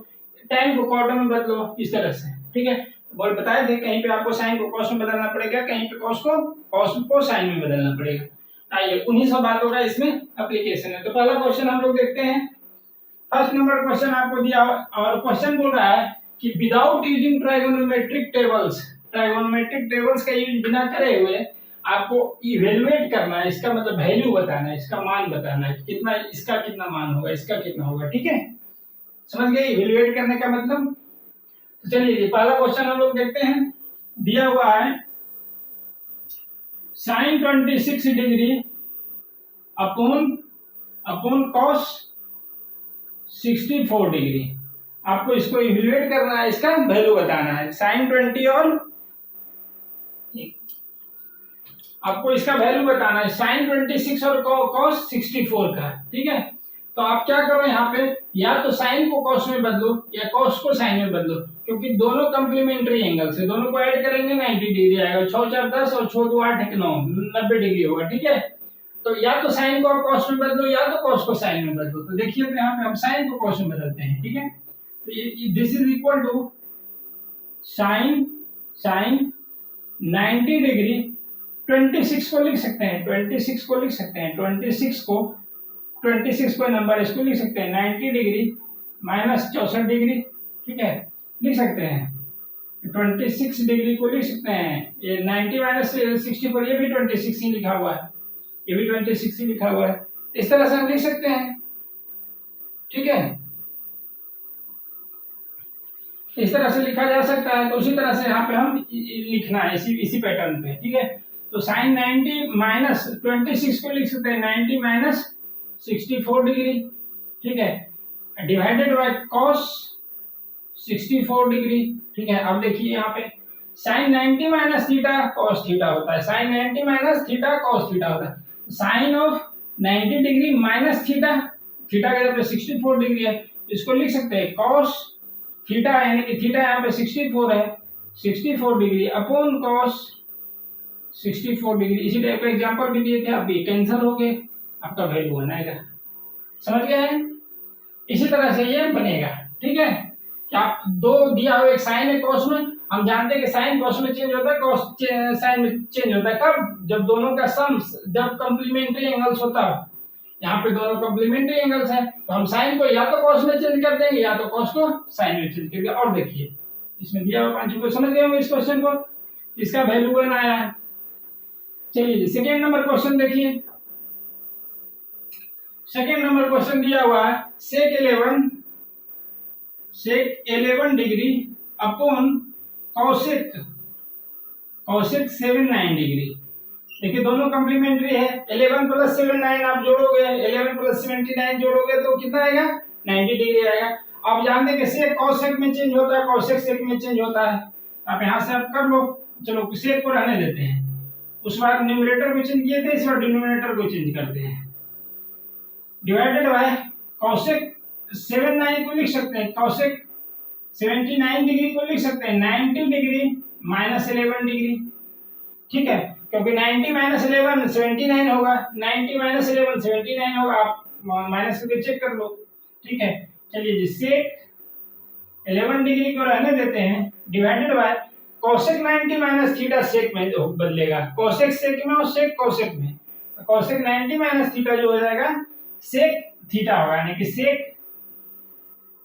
tan को कॉट में बदलो, इस तरह से। ठीक है, बोल बताए थे कहीं पे आपको साइन को कॉस में बदलना पड़ेगा, कहीं पे कॉस को साइन में बदलना पड़ेगा। आइए, उन्हीं सब बातों का इसमें एप्लीकेशन है। तो पहला क्वेश्चन हम लोग देखते हैं। फर्स्ट नंबर क्वेश्चन आपको दिया, और क्वेश्चन बोल रहा है कि विदाउट यूजिंग ट्राइगोनोमेट्रिक टेबल्स का यूज बिना करे हुए आपको इवेलुएट करना है, इसका मतलब वैल्यू बताना है, इसका मान बताना है, कितना इसका कितना मान होगा, इसका कितना होगा। ठीक है, समझ गए इवेलुएट करने का मतलब। तो चलिए, पहला क्वेश्चन हम लोग देखते हैं। दिया हुआ है sine 26 degree upon cos 64 degree. आपको इसको इवेलुएट करना है, इसका वैल्यू बताना है। साइन 20 और आपको इसका वैल्यू बताना है, साइन 26 और कॉस 64 का। ठीक है, तो आप क्या करो यहाँ पे, या तो साइन को कॉस में बदलो या कॉस को साइन में बदलो, क्योंकि दोनों कंप्लीमेंट्री एंगल से, दोनों को ऐड करेंगे 90 डिग्री आएगा। 6 4 10 और 6 2 8 1 9 90 डिग्री होगा। ठीक है, तो या तो साइन को आप कॉस में बदलो या तो कॉस को साइन में बदलो। तो देखिए तो यहाँ पे हम साइन को कॉस में बदलते हैं। ठीक है, तो ये this is equal to sine 90 degree 26 को लिख सकते हैं, 26 को लिख सकते हैं, 26 को नंबर इसको लिख सकते हैं 90 डिग्री माइनस 64 डिग्री। ठीक है, लिख सकते हैं 26 डिग्री को लिख सकते हैं, ये 90 माइनस 64, ये भी 26 ही लिखा हुआ है, ये भी 26 ही लिखा हुआ है। इस तरह से हम लिख सकते हैं। ठीक है, इस तरह से लिखा जा सकता है। तो उसी तरह से यहाँ पे हम लिखना है इसी पैटर्न पे। ठीक है, तो साइन 90 माइनस 26 को लिख सकते हैं 90 माइनस 64 डिग्री। ठीक है, डिवाइडेड बाय कॉस 64 डिग्री। ठीक है, अब देखिए यहाँ पे sine 90 minus theta cos theta होता है, sine 90 minus theta cos theta होता है। Sine of 90 degree minus theta, theta के जगह पे 64 डिग्री है, इसको लिख सकते हैं कॉस थीटा, यानी कि थीटा यहाँ पे 64 है, 64 डिग्री अपॉन कॉस 64 डिग्री। इसी टाइप का एग्जांपल भी दिए थे, अभी कैंसिल हो गए, आपका वैल्यू बनाएगा। समझ गए हैं? इसी तरह से ये बनेगा। ठीक है, क्या दो दिया हुआ एक साइन है कॉस में, हम जानते हैं कि साइन कॉस में चेंज होता है, कॉस साइन में चेंज होता है। कब? जब दोनों का सम, जब कंप्लीमेंट्री एंगल्स होता है। यहाँ पे दोनों कॉम्प्लीमेंट्री एंगल्स हैं, तो हम साइन को या तो कॉस में चेंज कर देंगे या तो कॉस को साइन में चेंज करेंगे। और देखिए इसमें दिया हुआ 5 को समझ गए होंगे इस क्वेश्चन को, इसका वैल्यू बनाया है। चलिए सेकेंड नंबर क्वेश्चन देखिए। सेकेंड नंबर क्वेश्चन दिया हुआ है सेक 11 डिग्री अपॉन कॉसेक 79 डिग्री। देखिए दोनों कॉम्प्लीमेंट्री है, 11 प्लस 79 आप जोड़ोगे, 11 प्लस 79 जोड़ोगे तो कितना आएगा? 90 डिग्री आएगा। आप जानते हैं कि सेक कॉसेक में चेंज होता है, कॉसेक सेक में चेंज होता है। आप यहाँ से आप कर लो। चलो सेक को रहने देते हैं, उस बार न्यूमरेटर को चेंज किए थे, इस बार डिनोमिनेटर को चेंज करते हैं। डिवाइडेड बाय कॉसेक 79 को लिख सकते हैं, कॉसेक 79 डिग्री को लिख सकते हैं 90 डिग्री माइनस 11 डिग्री। ठीक है, क्योंकि 90 माइनस 11 79 होगा, 90 माइनस 11 79 होगा, आप माइनस करके चेक कर लो। ठीक है, चलिए जी सेक 11 डिग्री को रहने देते हैं, divided by cosec 90 minus theta sec में बदलेगा, कोसेक सेक में और सेक कोसेक में। तो कोसेक 90 माइनस थीटा जो हो जाएगा सेक थीटा होगा, यानी कि सेक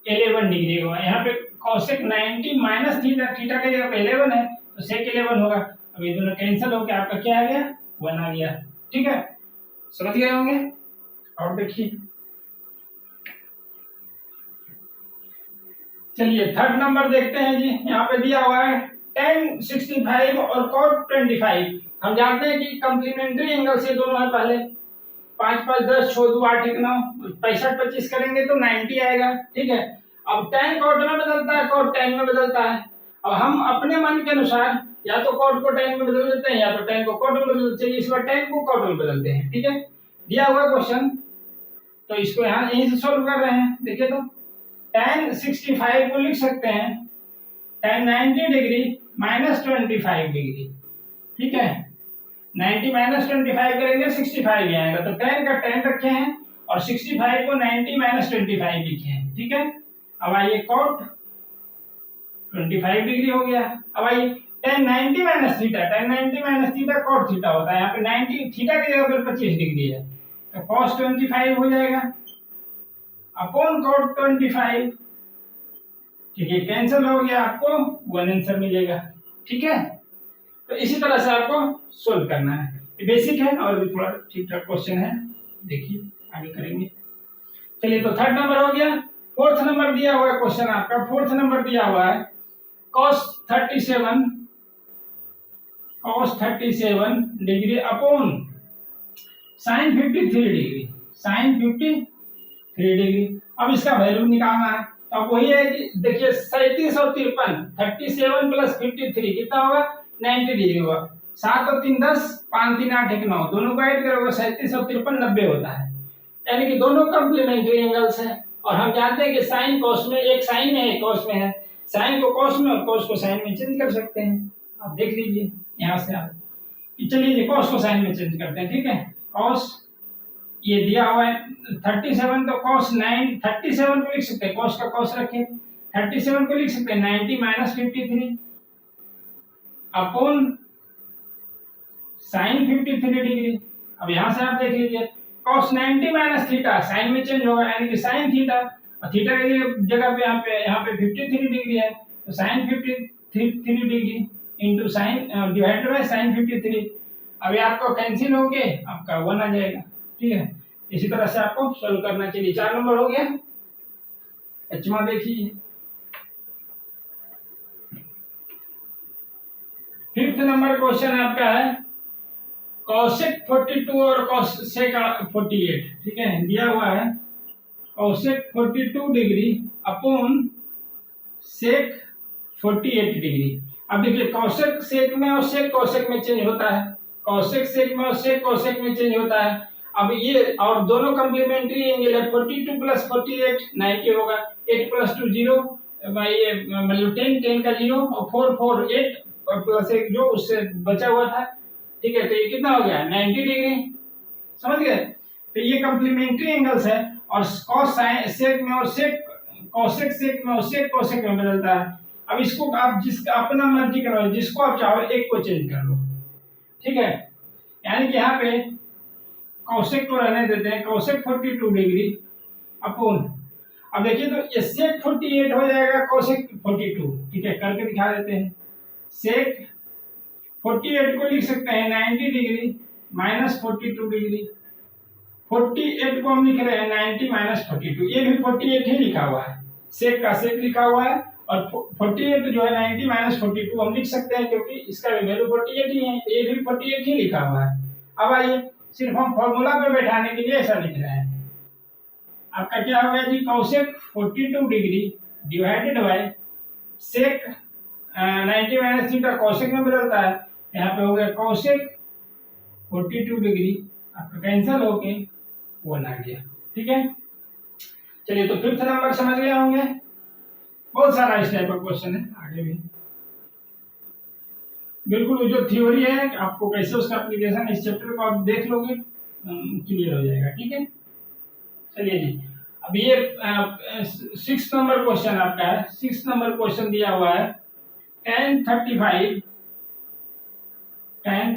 11 डिग्री होगा। यहाँ पे कोसेक 90 माइनस थीटा, थीटा की जगह पे 11 है तो सेक 11 होगा। अब ये दोनों कैंसिल होकर आपका क्या आ गया? 1 आ गया। ठीक है, समझ गए होंगे। और देखिए चलिए थर्ड नंबर देखते हैं जी। यहाँ पे दिया हुआ है tan 65 और cot 25। हम जानते हैं कि कंप्लीमेंट्री एंगल से दोनों है, पहले 5 5 10 6 2 8 1 9 65 25 करेंगे तो 90 आएगा। ठीक है, अब tan cot में बदलता है, cot tan में बदलता है। अब हम अपने मन के अनुसार या तो cot को tan में बदल देते हैं या तो tan को cot में बदल देते हैं। इस बार tan को cot में बदलते हैं। ठीक है, दिया हुआ क्वेश्चन, तो इसको यहाँ यहीं से सॉल्व कर रहे हैं। देखिए तो tan 65 को लिख सकते हैं tan 90 डिग्री माइनस 25 डिग्री। ठीक है, 90 माइनस 25 करेंगे 65 ही आएगा, तो tan का tan रखे हैं और 65 को 90 माइनस 25 लिखे हैं। ठीक है, अब आइए cot 25 डिग्री हो गया। अब आइए tan 90 minus theta, tan 90 minus theta cot theta होता है। यहाँ पे 90 थीटा की जगह पर 25 डिग्री है तो cos 25 हो जाएगा अपॉन cot 25। ठीक है, कैंसिल हो गया, आपको 1 आंसर मिलेगा। ठीक है, तो इसी तरह से आपको सोल्व करना है। ये बेसिक है और भी थोड़ा ठीक ठाक क्वेश्चन है, देखिए आगे करेंगे। चलिए तो थर्ड नंबर हो गया। फोर्थ नंबर दिया हुआ है क्वेश्चन आपका, फोर्थ नंबर दिया हुआ है cos 37 degree upon sin 53 degree, sin 53 degree. अब इसका वैल्यू निकालना है, तो अब वही है कि देखिए 37 और 53, 37 प्लस 53 कितना होगा? 90 डिग्री होगा। 7 और 3 10, 5 3 8 1 9, दोनों को ऐड करोगे 37 और 53 90 होता है। यानी कि दोनों कॉम्प्लीमेंट्री एंगल्स हैं। और हम जानते हैं कि साइन कॉस में, एक साइन में है कॉस में है, साइन को कॉस में और कॉस को साइन में चेंज कर सकते हैं। आप देख लीजिए यहाँ से आप, चलिए कॉस को साइन में चेंज करते हैं, ठीक है। कॉस ये दिया हुआ है 37, तो कॉस 9 37 को लिख सकते हैं, कॉस का कॉस रखें 37 को लिख सकते हैं 90 माइनस 53 अपॉन साइन 53 डिग्री। अब यहाँ से आप देख लीजिए cos 90 माइनस थीटा साइन में चेंज होगा, यानी कि साइन थीटा, और थीटा की जगह पे यहाँ पे 53 डिग्री है, तो sine 53 degree into sine divided by sine 53। अब ये आपको कैंसिल हो गए, आपका 1 आ जाएगा, ठीक है। इसी तरह से आपको सोल्व करना चाहिए। 4 नंबर हो गया। एचमा देखिए, 5th नंबर क्वेश्चन आपका है कॉसेक 42 और कॉसेक 48, ठीक है। दिया हुआ है cosec 42 degree upon sec 48 degree. अब देखिए कॉसेक सेक में और सेक कॉसेक में चेंज होता है, कॉसेक सेक में और सेक कॉसेक में चेंज होता है। अब ये और दोनों कॉम्प्लीमेंट्री एंगल है, 42 प्लस 48 90 होगा, 8 प्लस 2 0, ये मतलब 10 का 0 और 4 4 8 और प्लस 1 जो उससे बचा हुआ था, ठीक है। तो ये कितना हो गया 90 डिग्री, समझ गए। तो ये कॉम्प्लीमेंट्री एंगल्स है, और कॉस सेक में और सेक कॉसेक सेक में और सेक कॉसेक में बदलता है। अब इसको आप जिसका अपना मर्जी करो, जिसको आप चाहो एक को चेंज कर लो, ठीक है। यानी कि यहाँ पे कॉसेक को रहने देते हैं, कॉसेक 42 डिग्री अपॉन, अब देखिए तो ये सेक 48 हो जाएगा कॉसेक 42, ठीक है। करके दिखा देते हैं, सेक 48 को लिख सकते हैं 90 डिग्री माइनस 42 डिग्री, 48 को हम लिख रहे हैं 90 माइनस 42, ये भी 48 ही लिखा हुआ है, सेक का सेक लिखा हुआ है, और 48 जो है 90 माइनस 42 हम लिख सकते हैं क्योंकि इसका भी वैल्यू 48 ही है, ये भी 48 ही लिखा हुआ है। अब आइए सिर्फ हम फॉर्मूला पे बैठाने के लिए ऐसा लिख रहे हैं। आपका क्या हो गया जी, cosec 42 degree divided by sec 90 minus theta cosec में बदलता है, यहाँ पे हो गया कॉसेक 42 डिग्री, आपका कैंसिल होके 1 आ गया, ठीक है। चलिए तो 5th नंबर समझ गए होंगे। बहुत सारा इस टाइप का क्वेश्चन है आगे भी, बिल्कुल जो थ्योरी है आपको कैसे उसका एप्लीकेशन इस चैप्टर को आप देख लोगे क्लियर हो जाएगा, ठीक है। चलिए जी, अब ये 6th नंबर क्वेश्चन आपका है। 6th नंबर क्वेश्चन दिया हुआ है tan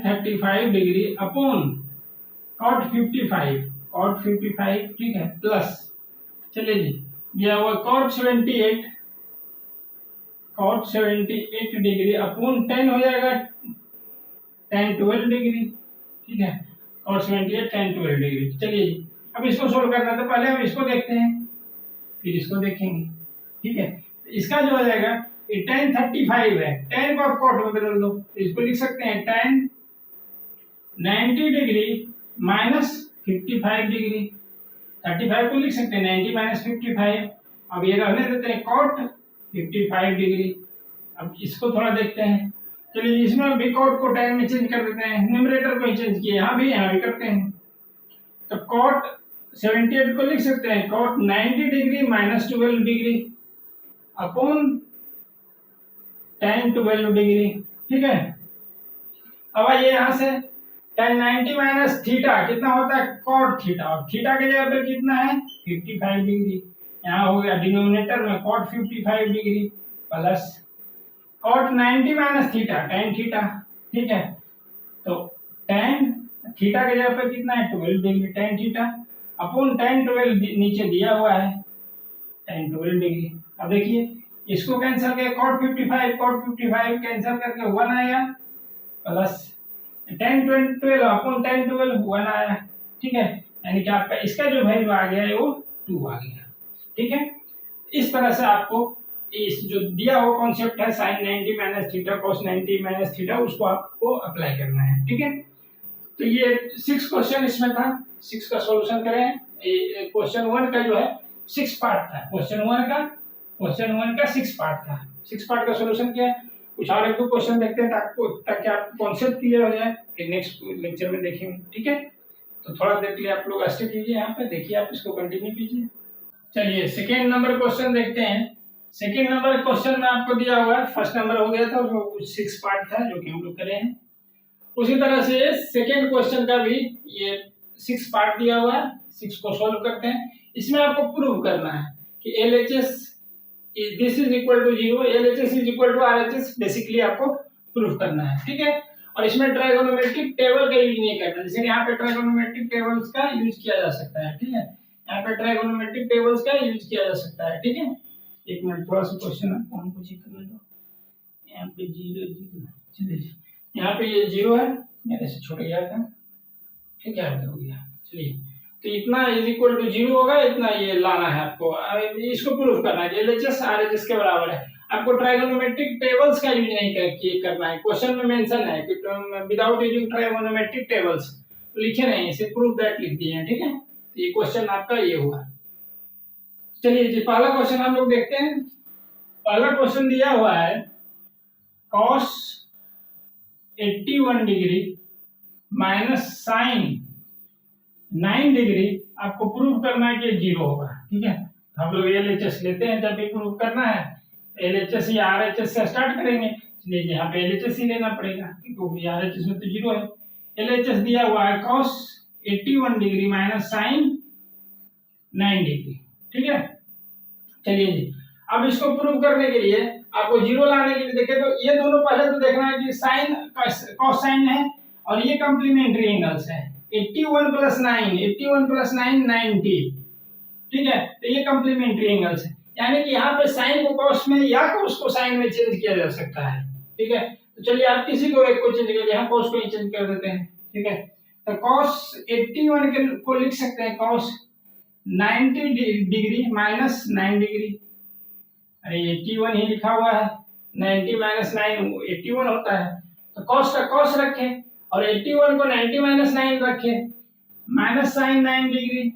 35 डिग्री अपॉन cot 55, ठीक है, प्लस, चलिए जी, दिया हुआ cot 78 डिग्री अपॉन 10 हो जाएगा tan 12 डिग्री, ठीक है। cot 78 tan 12 degree. चलिए जी, अब इसको सोल्व करना तो पहले हम इसको देखते हैं फिर इसको देखेंगे, ठीक है। इसका जो हो जाएगा ये tan 35 है, tan को आप cot में बदल दो, तो इसको लिख सकते हैं tan 90 डिग्री माइनस 55 डिग्री, 35 को लिख सकते हैं 90 माइनस 55। अब ये रहने देते हैं cot 55 डिग्री। अब इसको थोड़ा देखते हैं, चलिए इसमें भी cot को tan में चेंज कर देते हैं, न्यूमरेटर को ही चेंज किए, यहाँ भी करते हैं। तो cot 78 को लिख सकते हैं cot 90 degree minus 12 degree upon tan 12 degree, ठीक है। अब आइए यहाँ से tan 90 माइनस थीटा कितना होता है cot थीटा, और थीटा के जगह पे कितना है 55 डिग्री, यहाँ हो गया डिनोमिनेटर में cot 55 degree plus cot 90 minus theta tan theta, ठीक है। तो tan थीटा के जगह पे कितना है 12 degree tan theta upon tan 12 नीचे दिया हुआ है tan 12 डिग्री। अब देखिए इसको कैंसिल करके cot 55 कैंसिल करके 1 आया प्लस tan 12 अपॉन tan 12 1 आया, ठीक है। यानी कि आपका इसका जो वैल्यू आ गया है वो 2 आ गया, ठीक है। इस तरह से आपको इस जो दिया हुआ कॉन्सेप्ट है sin 90 minus theta cos 90 minus theta उसको आपको अप्लाई करना है, ठीक है। तो ये 6 क्वेश्चन इसमें था, 6 का सॉल्यूशन करें। क्वेश्चन 1 का जो है 6 पार्ट था, क्वेश्चन 1 का 6 पार्ट था, 6 पार्ट का सॉल्यूशन किया। कुछ और एक दो क्वेश्चन देखते हैं ताकि आपको कॉन्सेप्ट क्लियर हो जाए, फिर नेक्स्ट लेक्चर में देखेंगे, ठीक है। तो थोड़ा देख लिया आप लोग, स्टे कीजिए यहाँ पे, देखिए आप इसको कंटिन्यू कीजिए। चलिए सेकेंड नंबर क्वेश्चन देखते हैं। सेकेंड नंबर क्वेश्चन में आपको दिया हुआ है, फर्स्ट नंबर हो गया था उसमें कुछ 6 पार्ट था जो कि हम लोग करे हैं, उसी तरह से सेकेंड क्वेश्चन का भी ये 6 पार्ट दिया हुआ है, 6 को सॉल्व करते हैं। इसमें आपको प्रूव करना है कि LHS this is equal to 0, LHS is equal to RHS, basically आपको प्रूव करना है, ठीक है। और इसमें ट्राइगोनोमेट्रिक टेबल का यूज नहीं करना, जैसे यहाँ पे ट्राइगोनोमेट्रिक टेबल्स का यूज किया जा सकता है, ठीक है, यहाँ पे ट्राइगोनोमेट्रिक टेबल्स का यूज किया जा सकता है, ठीक है। एक मिनट, थोड़ा सा क्वेश्चन आपको हमको चेक करने दो। यहाँ पे 0 0, चलिए यहाँ पे ये 0 है, मेरे से छूट गया था, ठीक है, हो गया। चलिए तो इतना इज इक्वल टू 0 होगा, इतना ये लाना है आपको, इसको प्रूव करना है। LHS RHS के बराबर है। आपको ट्राइगोनोमेट्रिक टेबल्स का यूज नहीं करना है, क्वेश्चन में मेंशन है कि विदाउट यूजिंग ट्राइगोनोमेट्रिक टेबल्स, लिखे नहीं, इसे प्रूव दैट लिख दिए हैं, ठीक है। तो ये क्वेश्चन आपका ये हुआ। चलिए जी पहला क्वेश्चन हम लोग देखते हैं। पहला क्वेश्चन दिया हुआ है cos 81 degree minus sine 9 degree, आपको प्रूव करना है कि 0 होगा, ठीक है। हम लोग LHS लेते हैं, जब भी प्रूव करना है LHS या RHS से स्टार्ट करेंगे, इसलिए यहाँ पे LHS ही लेना पड़ेगा क्योंकि RHS में तो 0 है। LHS दिया हुआ है cos 81 degree minus sine 9 degree, ठीक है। चलिए जी अब इसको प्रूव करने के लिए आपको 0 लाने के लिए देखें तो ये दोनों पहले तो देखना है कि साइन कॉस साइन है और ये कॉम्प्लीमेंट्री एंगल्स है। 81 प्लस 9 90, ठीक है, तो ये कॉम्प्लीमेंट्री एंगल्स है, यानी कि यहाँ पे साइन को कॉस में या कॉस को साइन में चेंज किया जा सकता है, ठीक है। तो चलिए आप किसी को एक को चेंज करिए, यहाँ कॉस को ही चेंज कर देते हैं, ठीक है। तो कॉस 81 को लिख सकते हैं कॉस 90 डिग्री माइनस 9 डिग्री, अरे 81 ही लिखा हुआ है, 90 माइनस 9 81 होता है, तो कॉस का कॉस रखे और 81 को 90 माइनस 9 रखे, माइनस साइन 9 डिग्री,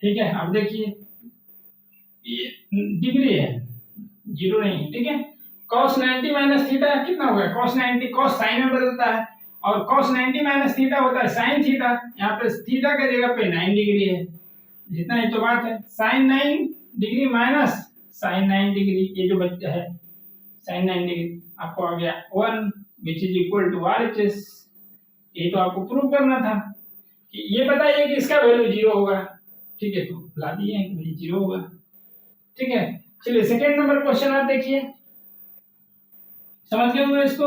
ठीक है। अब देखिए ये डिग्री है, 0 नहीं, ठीक है। cos 90 माइनस थीटा कितना हो गया, cos 90 cos साइन में बदलता है और cos 90 माइनस थीटा होता है साइन थीटा, यहाँ पे थीटा के जगह पे 9 डिग्री है, जितना ही तो बात है। Sine 9 degree minus sine 9 degree, ये जो बच्चा है साइन 9 डिग्री, आपको आ गया 1 which is equal to RHS। ये तो आपको प्रूव करना था कि ये बताइए कि इसका वैल्यू 0 होगा, ठीक है, तो ला दिए हैं कि 0 होगा, ठीक है। चलिए सेकेंड नंबर क्वेश्चन आप देखिए, समझ गए होंगे इसको,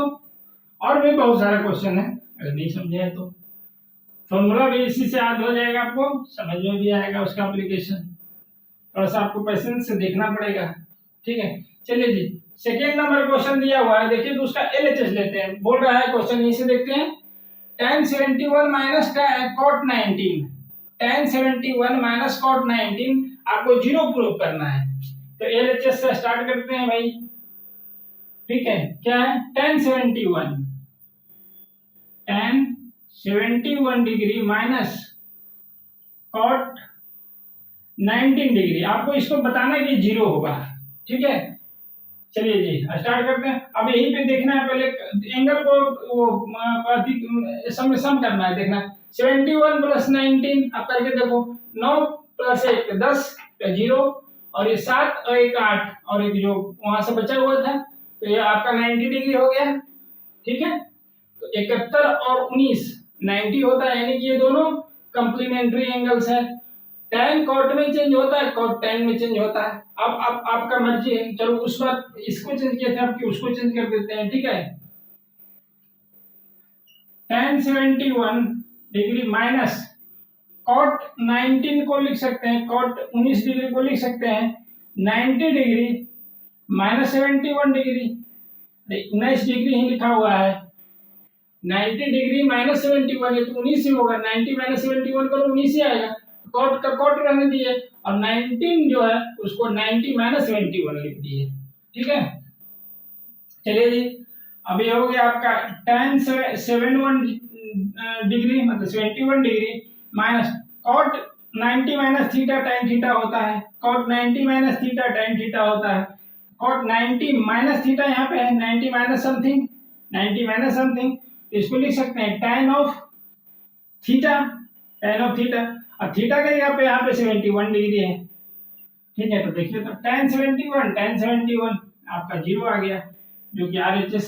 और भी बहुत सारा क्वेश्चन है, अगर नहीं समझे है तो फॉर्मूला भी इसी से याद हो जाएगा, आपको समझ में भी आएगा उसका एप्लीकेशन, थोड़ा सा आपको पेशेंस से देखना पड़ेगा, ठीक है। चलिए जी सेकेंड नंबर क्वेश्चन दिया हुआ है, देखिए तो उसका LHS लेते हैं, बोल रहा है क्वेश्चन, यहीं से देखते हैं। tan 71 minus cot 19, tan 71 minus cot 19 आपको 0 प्रूव करना है, तो LHS से स्टार्ट करते हैं भाई, ठीक है। क्या है tan 71 degree minus cot 19 degree, आपको इसको बताना है कि 0 होगा, ठीक है। चलिए जी स्टार्ट करते हैं। अब यहीं पे देखना है, पहले एंगल को वो सम करना है, देखना 71 प्लस 19 आप करके देखो, 9 प्लस 1 10 0 और ये 7 और 1 8 और एक जो वहां से बचा हुआ था, तो ये आपका 90 डिग्री हो गया, ठीक है। तो 71 और 19 90 होता है, यानी कि ये दोनों कंप्लीमेंट्री एंगल्स है। tan cot में चेंज होता है, cot tan में चेंज होता है। अब आपका मर्जी है, चलो उस बार इसको चेंज किया था, आपकी उसको चेंज कर देते हैं, ठीक है। tan 71 डिग्री माइनस cot 19 को लिख सकते हैं, cot 19 डिग्री को लिख सकते हैं 90 डिग्री माइनस 71 डिग्री, 19 डिग्री ही लिखा हुआ है, 90 डिग्री माइनस 71, ये तो 19 ही होगा, 90 माइनस 71 करो 19 ही आएगा, कॉट का कॉट रहने दिए और 19 जो है उसको 90 माइनस 71 लिख दिए, ठीक है। चलिए जी अब ये हो गया आपका tan 71 डिग्री मतलब 71 degree minus cot 90 minus theta tan theta होता है, cot 90 minus theta tan theta होता है, cot 90 माइनस थीटा यहाँ पे है, 90 माइनस समथिंग, 90 माइनस समथिंग, इसको लिख सकते हैं tan of theta tan of theta, और थीटा का यहाँ पे 71 डिग्री है। ठीक है, तो देखिए तो tan 71 आपका जीरो आ गया, जो कि RHS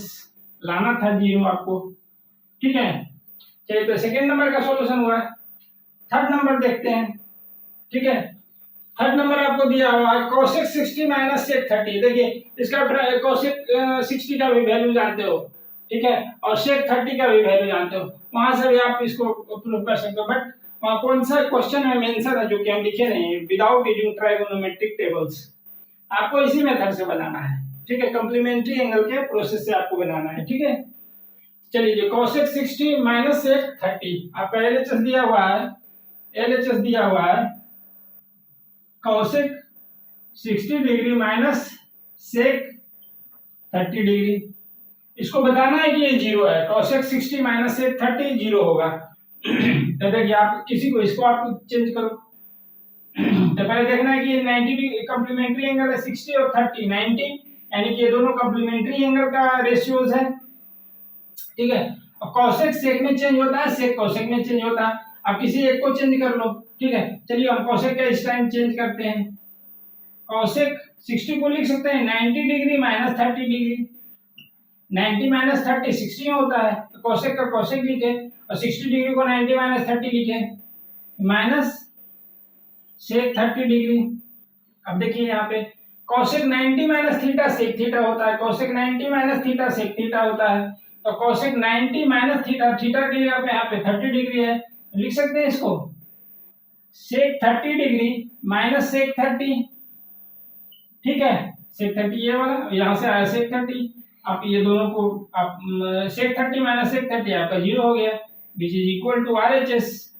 लाना था जीरो आपको। ठीक है, चलिए तो सेकेंड नंबर का सॉल्यूशन हुआ। थर्ड नंबर देखते हैं। ठीक है, थर्ड नंबर आपको दिया हुआ है cosec 60 माइनस sec 30। देखिए इसका cosec 60 का भी वैल्यू जानते हो, ठीक है, और sec 30 का भी वैल्यू जानते हो, वहां से भी आप इसको प्रूव कर सकते हो। बट वहां कौन सा क्वेश्चन में मेंशन है जो कि हम लिखे नहीं है, विदाउट यूजिंग ट्राइगोनोमेट्रिक टेबल्स, आपको इसी मेथड से बनाना है। ठीक है, कॉम्प्लीमेंट्री एंगल के प्रोसेस से आपको बनाना है। ठीक है, चलिए जी cosec 60 माइनस sec 30 आपका LHS दिया हुआ है, LHS दिया हुआ है cosec 60 degree minus sec 30 degree. इसको बताना है कि ये जीरो है, cosec 60 माइनस sec 30 जीरो होगा। तो देखिए आप किसी को इसको आप चेंज करो, तो पहले देखना है कि ये 90 डिग्री कॉम्प्लीमेंट्री एंगल है, 60 और 30 90, यानी कि ये दोनों कॉम्प्लीमेंट्री एंगल का रेशियोज है। ठीक है, और cosec sec में चेंज होता है, sec cosec में चेंज होता है, आप किसी एक को चेंज कर लो। ठीक है, चलिए हम cosec का इस टाइम चेंज करते हैं। cosec 60 को लिख सकते हैं 90 डिग्री माइनस 30 डिग्री, 90 माइनस 30 60 होता है, तो cosec का cosec लिखे और 60 डिग्री को 90 माइनस 30 लिखे, माइनस sec 30 डिग्री। अब देखिए यहाँ पे cosec 90 minus theta sec theta होता है, cosec 90 minus theta sec theta होता है, तो cosec 90 माइनस थीटा, थीटा के लिए यहाँ पे 30 डिग्री है, लिख सकते हैं इसको sec 30 डिग्री माइनस sec 30। ठीक है, sec 30 ये वाला, यहाँ से आया sec 30, आप ये दोनों को आप sec 30 माइनस sec 30 आपका जीरो हो गया, which is equal to RHS।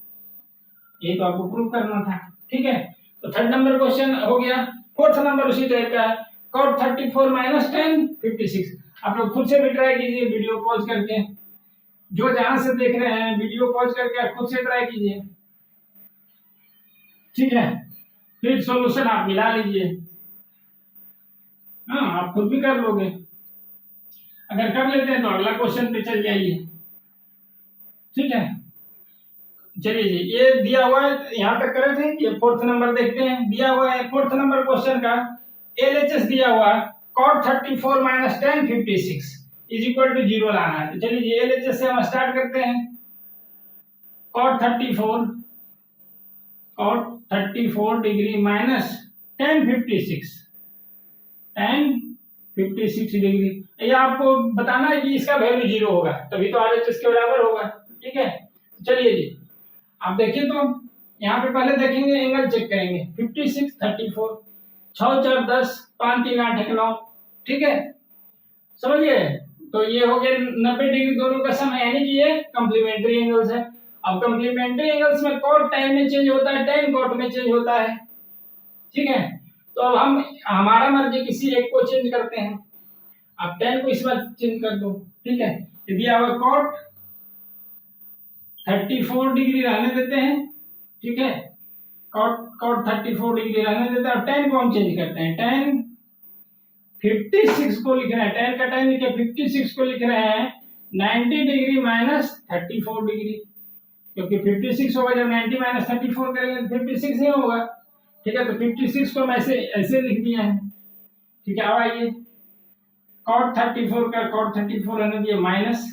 ये तो आपको प्रूव करना था। ठीक है, तो थर्ड नंबर क्वेश्चन हो गया। फोर्थ नंबर उसी टाइप का है, cot 34 माइनस tan 56। आप लोग खुद से भी ट्राई कीजिए वीडियो पॉज करके, जो जहां से देख रहे हैं वीडियो पॉज करके आप खुद से ट्राई कीजिए। ठीक है, फिर सॉल्यूशन आप मिला लीजिए। हाँ, आप खुद भी कर लोगे, अगर कर लेते हैं तो अगला क्वेश्चन पे चल जाइए। ठीक है, चलिए जी, ये दिया हुआ है, यहाँ तक करे थे, ये फोर्थ नंबर देखते हैं। दिया हुआ है फोर्थ नंबर क्वेश्चन का LHS दिया हुआ है cot 34 माइनस tan 56 is equal to zero लाना है। तो चलिए जी, LHS से हम स्टार्ट करते हैं। cot 34 degree minus tan 56 degree, ये आपको बताना है कि इसका वैल्यू जीरो होगा, तभी तो RHS के बराबर होगा। ठीक है, चलिए जी, आप देखिए तो यहाँ पे पहले देखेंगे, एंगल चेक करेंगे 56 34, 6 4 10, 5 3 8 1 9। ठीक है, समझिए, तो ये हो गया 90 डिग्री दोनों का सम, यानी कि ये कॉम्प्लीमेंट्री एंगल्स है। अब कॉम्प्लीमेंट्री एंगल्स में cot टाइम में चेंज होता है, tan cot में चेंज होता है। ठीक है, तो अब हम हमारा मर्जी किसी एक को चेंज करते हैं। आप tan को इस बार चेंज कर दो। ठीक है, यदि आप cot 34 डिग्री रहने देते हैं। ठीक है, cot 34 डिग्री रहने देते हैं, और tan को हम चेंज करते हैं, tan 56 को लिख रहे हैं, tan का tan लिखे 56 को लिख रहे हैं 90 डिग्री माइनस 34 डिग्री, क्योंकि 56 होगा जब 90 माइनस 34 करेंगे तो 56 ही होगा। ठीक है, तो 56 को हम ऐसे लिख दिए हैं। ठीक है, अब आइए cot 34 का cot 34 रहने दिए minus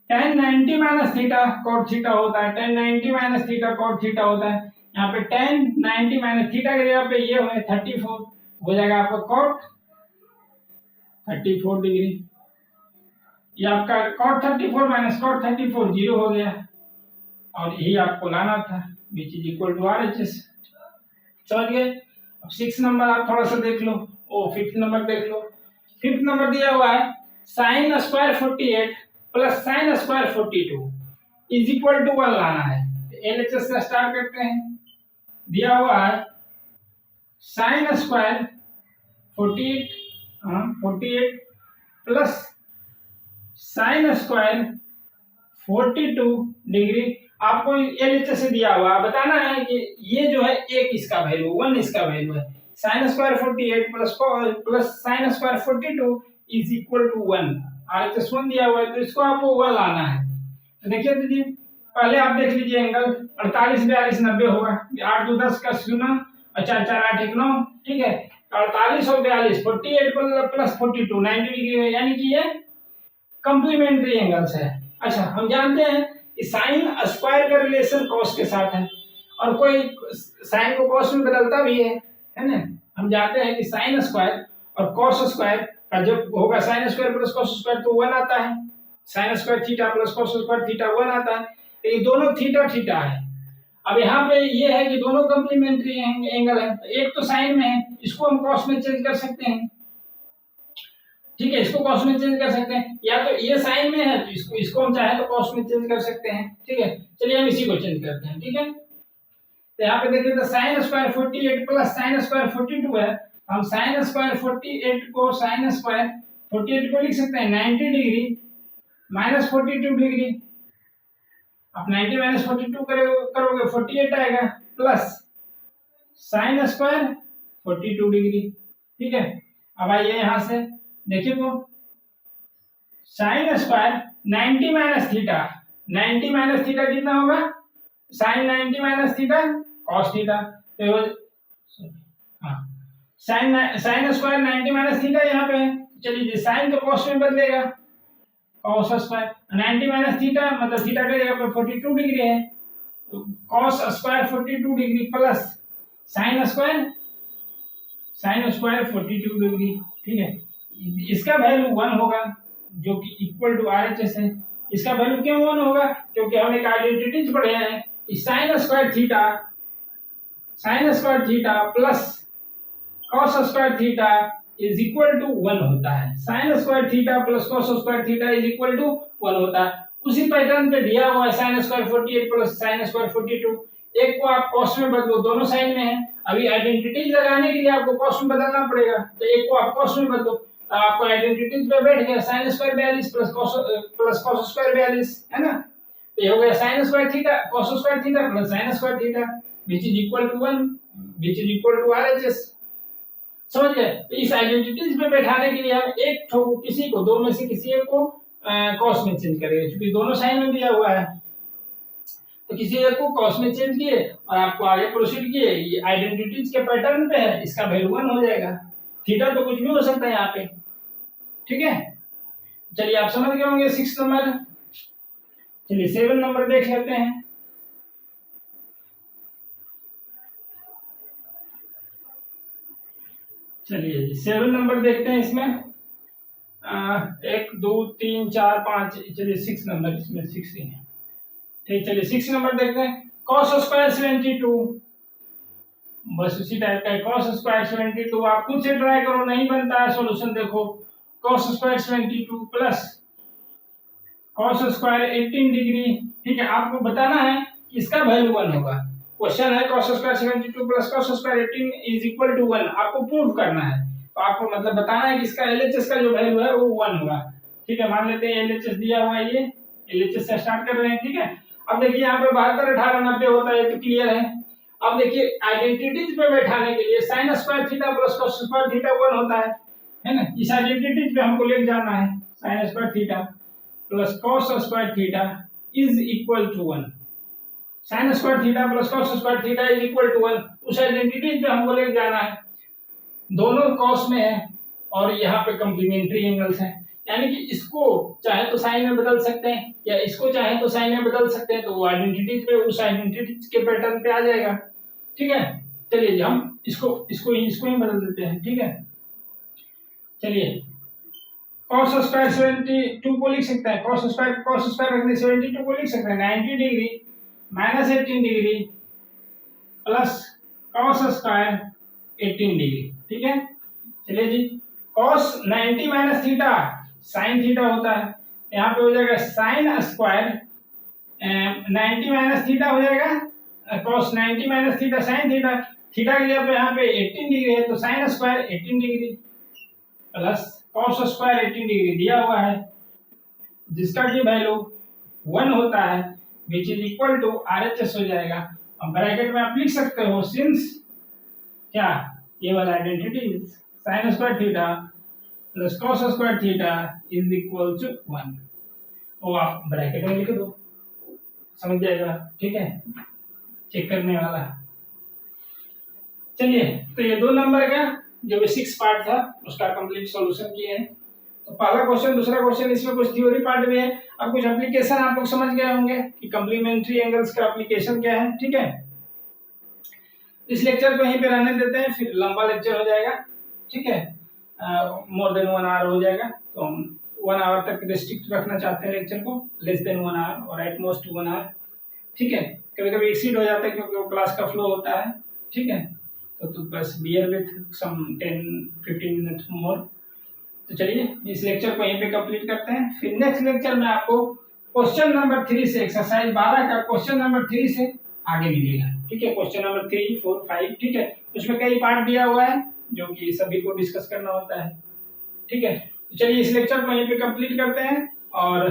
tan 90 minus theta cot theta होता है, tan 90 minus theta cot theta होता है। यहाँ पे tan 90 माइनस थीटा के जगह पे ये है 34, हो जाएगा आपका cot 34 डिग्री। ये आपका cot 34 माइनस cot 34 जीरो हो गया, और यही आपको लाना था, which is equal to RHS। समझ गए? अब 6 नंबर आप थोड़ा सा देख लो, फिफ्थ नंबर देख लो। फिफ्थ नंबर दिया हुआ है sin square 48 plus sin square 42 is equal to 1 लाना है। LHS से स्टार्ट करते हैं। दिया हुआ है sin square 48 plus sin square 42 degree. आपको LHS से दिया हुआ है, बताना है कि ये जो है एक इसका वैल्यू 1 इसका वैल्यू है, sin square 48 plus sin square 42 is equal to 1। RHS 1 दिया हुआ है, तो इसको आपको 1 लाना है। तो देखिए दीजिए, पहले आप देख लीजिए एंगल 48 42 90 होगा, 8 2 10 का 0 और 4 4 8 1 9, ठीक है। 48 और 42 48 प्लस 42 90 डिग्री है, यानी कि ये कंप्लीमेंट्री एंगल्स है। अच्छा, हम जानते हैं कि साइन स्क्वायर का रिलेशन कॉस के साथ है, और कोई साइन को कॉस में बदलता भी है ना। हम जानते हैं कि साइन स्क्वायर और कॉस स्क्वायर का जब होगा sine square plus cos square तो 1 आता है, sine square theta plus cos square theta 1 आता है, तो ये दोनों थीटा थीटा है। अब यहाँ पे ये है कि दोनों कंप्लीमेंट्री एंगल है, तो एक तो साइन में है, इसको हम कॉस में चेंज कर सकते हैं, ठीक है, इसको कॉस में चेंज कर सकते हैं, या तो ये साइन में है तो इसको इसको हम चाहे तो कॉस में चेंज कर सकते हैं, ठीक है। चलिए हम इसी को चेंज करते हैं, ठीक है। तो यहाँ पे देखिए तो sine square 48 plus sine square 42 है, हम साइन स्क्वायर 48 को साइन स्क्वायर 48 को लिख सकते हैं 90 डिग्री माइनस 42 डिग्री। आप 90 माइनस 42 करोगे 48 आएगा, प्लस साइन स्क्वायर 42 डिग्री, ठीक है। अब आइए यहाँ से देखिए तो sine square 90 minus theta, 90 minus theta कितना होगा, sine 90 minus theta cos theta, तो हाँ साइन स्क्वायर 90 माइनस थीटा यहाँ पे है, चलिए साइन तो कॉस में बदलेगा, कॉस स्क्वायर 90 माइनस थीटा मतलब थीटा का जगह पे 42 डिग्री है, तो cos square 42 degree plus sine square 42 degree, ठीक है। इसका वैल्यू 1 होगा जो कि इक्वल टू आरएचएस है। इसका वैल्यू क्यों 1 होगा, क्योंकि हम एक आइडेंटिटीज पढ़े हैं कि sine square theta plus cos square theta is equal to 1 होता है, sine square theta plus cos square theta is equal to 1 होता है। उसी पैटर्न पे दिया हुआ है sine square 48 plus sine square 42, एक को आप कॉस में बदलो, दोनों साइन में है, अभी आइडेंटिटीज लगाने के लिए आपको कॉस में बदलना पड़ेगा, तो एक को आप कॉस में बदलो, आपको आइडेंटिटीज पे बैठ गया sine square 42 plus cos square 42, है ना। तो ये हो गया sine square theta cos square theta plus sine square theta which is equal to 1 which is equal to RHS, समझ गए। तो इस आइडेंटिटीज पे बैठाने के लिए हम एक किसी को, दो में से किसी एक को कॉस में चेंज करेंगे, क्योंकि दोनों साइन में दिया हुआ है, तो किसी एक को कॉस में चेंज किए और आपको आगे प्रोसीड किए, ये आइडेंटिटीज के पैटर्न पे है, इसका वैल्यू 1 हो जाएगा, थीटा तो कुछ भी हो सकता है यहाँ पे, ठीक है। चलिए आप समझ गए होंगे 6 नंबर। चलिए 7 नंबर देख लेते हैं। चलिए 7 नंबर देखते हैं, इसमें 1 2 3 4 5, चलिए 6 नंबर, इसमें 6 ही है, ठीक। चलिए 6 नंबर देखते हैं, cos स्क्वायर 72, बस उसी टाइप का है, cos स्क्वायर 72, आप खुद से ट्राई करो, नहीं बनता है सॉल्यूशन देखो, cos square 72 plus cos square 18 degree, ठीक है। आपको बताना है कि इसका वैल्यू 1 होगा, क्वेश्चन है cos square 72 plus cos square 18 is equal to 1, आपको प्रूव करना है, तो आपको मतलब बताना है कि इसका एलएचएस का जो वैल्यू है वो 1 होगा, ठीक है। मान लेते हैं एलएचएस दिया हुआ है, ये एलएचएस से स्टार्ट कर रहे हैं, ठीक है। अब देखिए यहाँ पे 72 18 90 होता है, तो क्लियर है। अब देखिए आइडेंटिटीज पे बैठाने के लिए sign square theta plus cos square theta 1 होता है ना, इस आइडेंटिटीज पे हमको लेके जाना है, sine square theta plus cos square theta is equal to 1, sine square theta plus cos square theta is equal to 1, उस आइडेंटिटीज पे हमको लेके जाना है, दोनों कॉस में है और यहाँ पे कंप्लीमेंट्री एंगल्स हैं, यानी कि इसको चाहे तो साइन में बदल सकते हैं या इसको चाहे तो साइन में बदल सकते हैं, तो वो आइडेंटिटीज पे उस आइडेंटिटीज के पैटर्न पे आ जाएगा, ठीक है। चलिए हम इसको ही बदल देते हैं, ठीक है। चलिए cos स्क्वायर 72 को लिख सकते हैं, cos स्क्वायर रखने 72 को लिख सकते हैं 90 degree minus 18 degree plus cos square 18 degree, ठीक है। चलिए जी cos 90 minus theta sine theta होता है, यहाँ पे हो जाएगा साइन स्क्वायर 90 माइनस थीटा हो जाएगा, cos 90 minus theta sine theta, theta की जगह पे यहाँ पे 18 डिग्री है, तो sine square 18 degree plus cos square 18 degree दिया हुआ है, जिसका की वैल्यू 1 होता है, which is equal to RHS हो जाएगा। अब ब्रैकेट में आप लिख सकते हो सिंस क्या ये वाला identity sine square theta plus cos square theta is equal to 1, और आप ब्रैकेट में लिख दो समझ जाएगा, ठीक है, चेक करने वाला। चलिए, तो ये 2 नंबर का जो बेसिक्स पार्ट था उसका कंप्लीट सॉल्यूशन किए हैं। तो पहला क्वेश्चन, दूसरा क्वेश्चन, इसमें कुछ थ्योरी पार्ट भी है और कुछ एप्लीकेशन आप लोग समझ गए होंगे कि कॉम्प्लीमेंट्री एंगल्स का एप्लीकेशन क्या है, ठीक है। इस लेक्चर को यहीं पे रहने देते हैं, फिर लंबा लेक्चर हो जाएगा, ठीक है, मोर देन 1 आवर हो जाएगा। तो हम 1 आवर तक रिस्ट्रिक्ट रखना चाहते हैं लेक्चर को, लेस देन 1 आवर और एट मोस्ट 1 आवर, ठीक है। कभी कभी एक्सीड हो जाता है क्योंकि वो क्लास का फ्लो होता है, ठीक है। तो बस bear with some 10-15 minute more. तो चलिए इस लेक्चर को यहीं पे कंप्लीट करते हैं, फिर नेक्स्ट लेक्चर में आपको क्वेश्चन नंबर 3 से एक्सरसाइज 12 का क्वेश्चन नंबर 3 से आगे मिलेगा, ठीक है। क्वेश्चन नंबर 3, 4, 5, ठीक है। उसमें कई पार्ट दिया हुआ है जो कि सभी को डिस्कस करना होता है, ठीक है। तो चलिए इस लेक्चर को यहीं पे कंप्लीट करते हैं और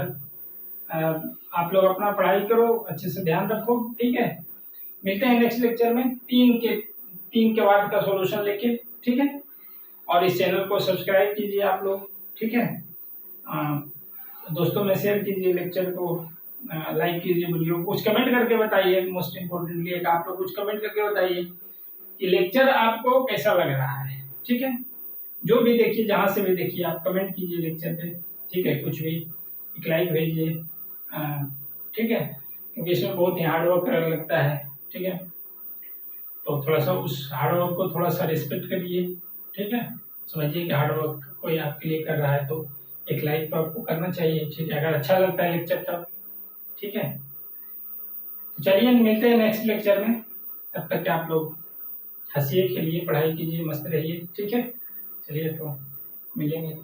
आप लोग अपना पढ़ाई करो, अच्छे से ध्यान रखो, ठीक है। मिलते हैं नेक्स्ट लेक्चर में 3 के बाद का सॉल्यूशन लेके, ठीक है। और इस चैनल को सब्सक्राइब कीजिए आप लोग, ठीक है। दोस्तों में शेयर कीजिए लेक्चर को, लाइक कीजिए वीडियो को, कुछ कमेंट करके बताइए। मोस्ट इम्पोर्टेंटली एक आप लोग कुछ कमेंट करके बताइए कि लेक्चर आपको कैसा लग रहा है, ठीक है। जो भी देखिए, जहाँ से भी देखिए आप कमेंट कीजिए लेक्चर पे, ठीक है। कुछ भी एक लाइक भेजिए, ठीक है, क्योंकि इसमें बहुत ही हार्डवर्क लगता है, ठीक है। तो थोड़ा सा उस हार्डवर्क को थोड़ा सा रिस्पेक्ट करिए, ठीक है। समझिए कि हार्डवर्क कोई आपके लिए कर रहा है तो एक लाइक तो आपको करना चाहिए, ठीक है, अगर अच्छा लगता है लेक्चर तब, ठीक है। तो चलिए मिलते हैं नेक्स्ट लेक्चर में, तब तक आप लोग हंसिए, खेलिए, पढ़ाई कीजिए, मस्त रहिए, ठीक है। चलिए तो मिलेंगे।